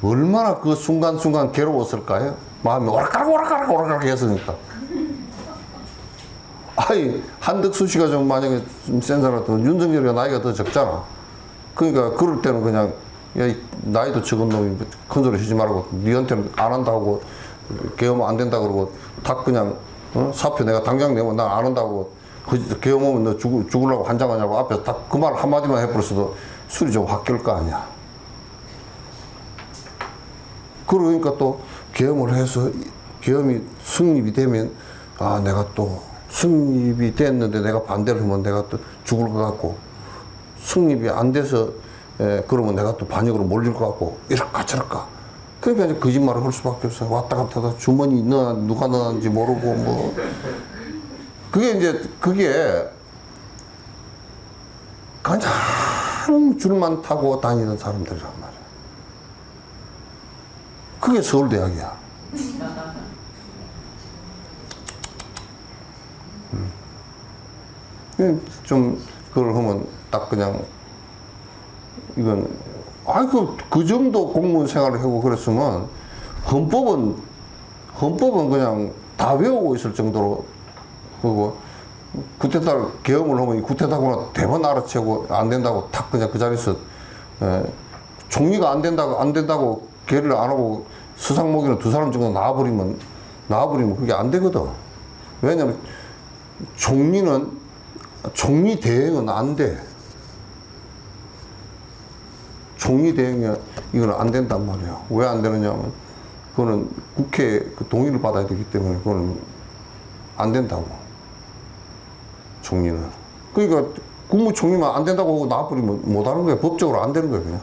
얼마나 그 순간순간 괴로웠을까요? 마음이 오락가락 했으니까. 아니 한덕수 씨가 좀 만약에 좀 센 사람 같으면 윤석열이가 나이가 더 적잖아. 그러니까 그럴 때는 그냥 야, 나이도 적은 놈이 큰 소리 하지 말고 니한테는 안 한다고 개엄 안 된다 그러고 다 그냥 사표 내가 당장 내면 난 안 한다고 개엄하면 너 죽으려고 환장하냐고 앞에서 딱 그 말 한마디만 해버렸어도 술이 좀 확 깰 거 아니야. 그러니까 또 개엄을 해서 개엄이 승립이 되면 내가 또 승립이 됐는데 내가 반대를 하면 내가 또 죽을 것 같고 승립이 안 돼서 그러면 내가 또 반역으로 몰릴 것 같고 이럴까 저럴까. 그러니까 이제 거짓말을 할 수밖에 없어요. 왔다 갔다 하다 주머니 누가 넣었는지 모르고 뭐 그게 가장 줄만 타고 다니는 사람들이란 말이야. 그게 서울대학이야. 좀 그걸 하면 딱 그냥 이건 그 정도 공무원 생활을 하고 그랬으면 헌법은 그냥 다 외우고 있을 정도로 그거 구태타 계엄을 하면 구태타구나 대번 알아채고 안 된다고 탁 그냥 그 자리에서 총리가 안 된다고 개를 안 하고 수상목이는 두 사람 정도 나와버리면 그게 안 되거든. 왜냐면 종리 대행은 안 돼. 종리 대행이 이건 안 된단 말이야. 왜 안 되느냐면 그거는 국회 그 동의를 받아야 되기 때문에 그거는 안 된다고. 종리는. 그러니까 국무총리만 안 된다고 하고 나와버리면 못 하는 거야. 법적으로 안 되는 거야, 그냥.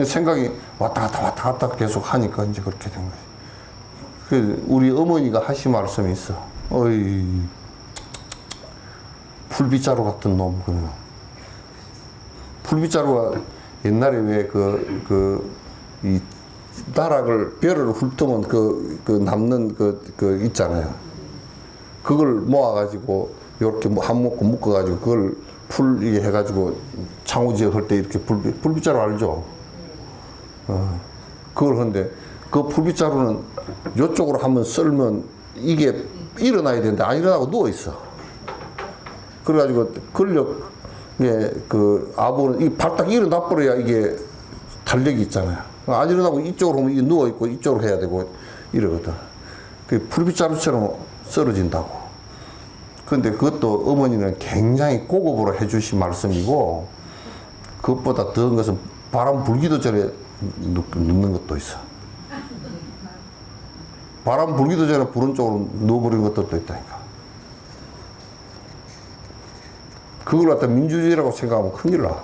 생각이 왔다 갔다 계속 하니까 이제 그렇게 된 거지. 그 우리 어머니가 하신 말씀이 있어. 어이, 풀빗자루 같은 놈, 그냥. 풀빗자루가 옛날에 왜 이 나락을, 벼를 훑으면 남는 있잖아요. 그걸 모아가지고, 이렇게 한 묶고 묶어가지고, 그걸 이게 해가지고, 창호지역 할 때 이렇게 풀빗자루 알죠? 그걸 하는데, 그 풀빗자루는 이쪽으로 한번 썰면 이게 일어나야 되는데, 안 일어나고 누워있어. 그래가지고, 아부는 이 발딱 일어나 버려야 이게 탄력이 있잖아요. 안 일어나고 이쪽으로 하면 이게 누워있고, 이쪽으로 해야 되고, 이러거든. 그 풀빗자루처럼 썰어진다고. 근데 그것도 어머니는 굉장히 고급으로 해주신 말씀이고, 그것보다 더한 것은 바람 불기도 전에 넣는 것도 있어. 바람 불기도 전에 부른 쪽으로 넣어버리는 것들도 있다니까. 그걸 갖다 민주주의라고 생각하면 큰일 나.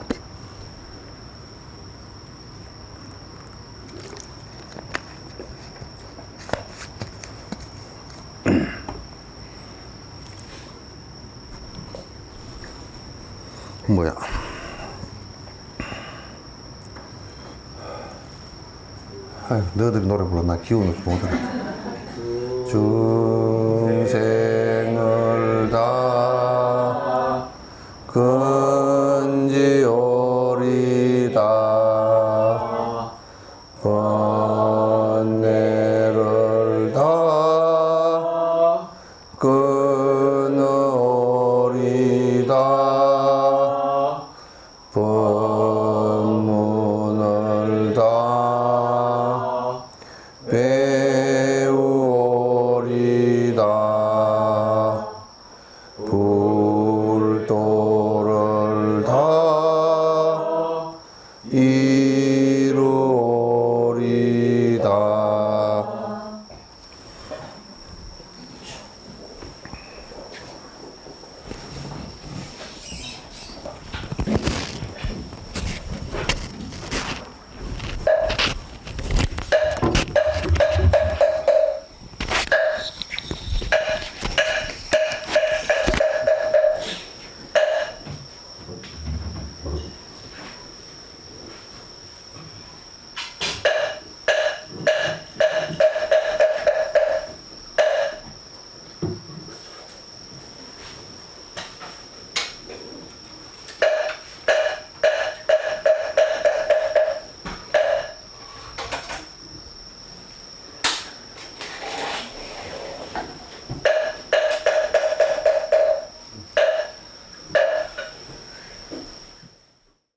뭐야. 아유, 너희들이 노래 불러. 나 기운을 못 하겠다. 중세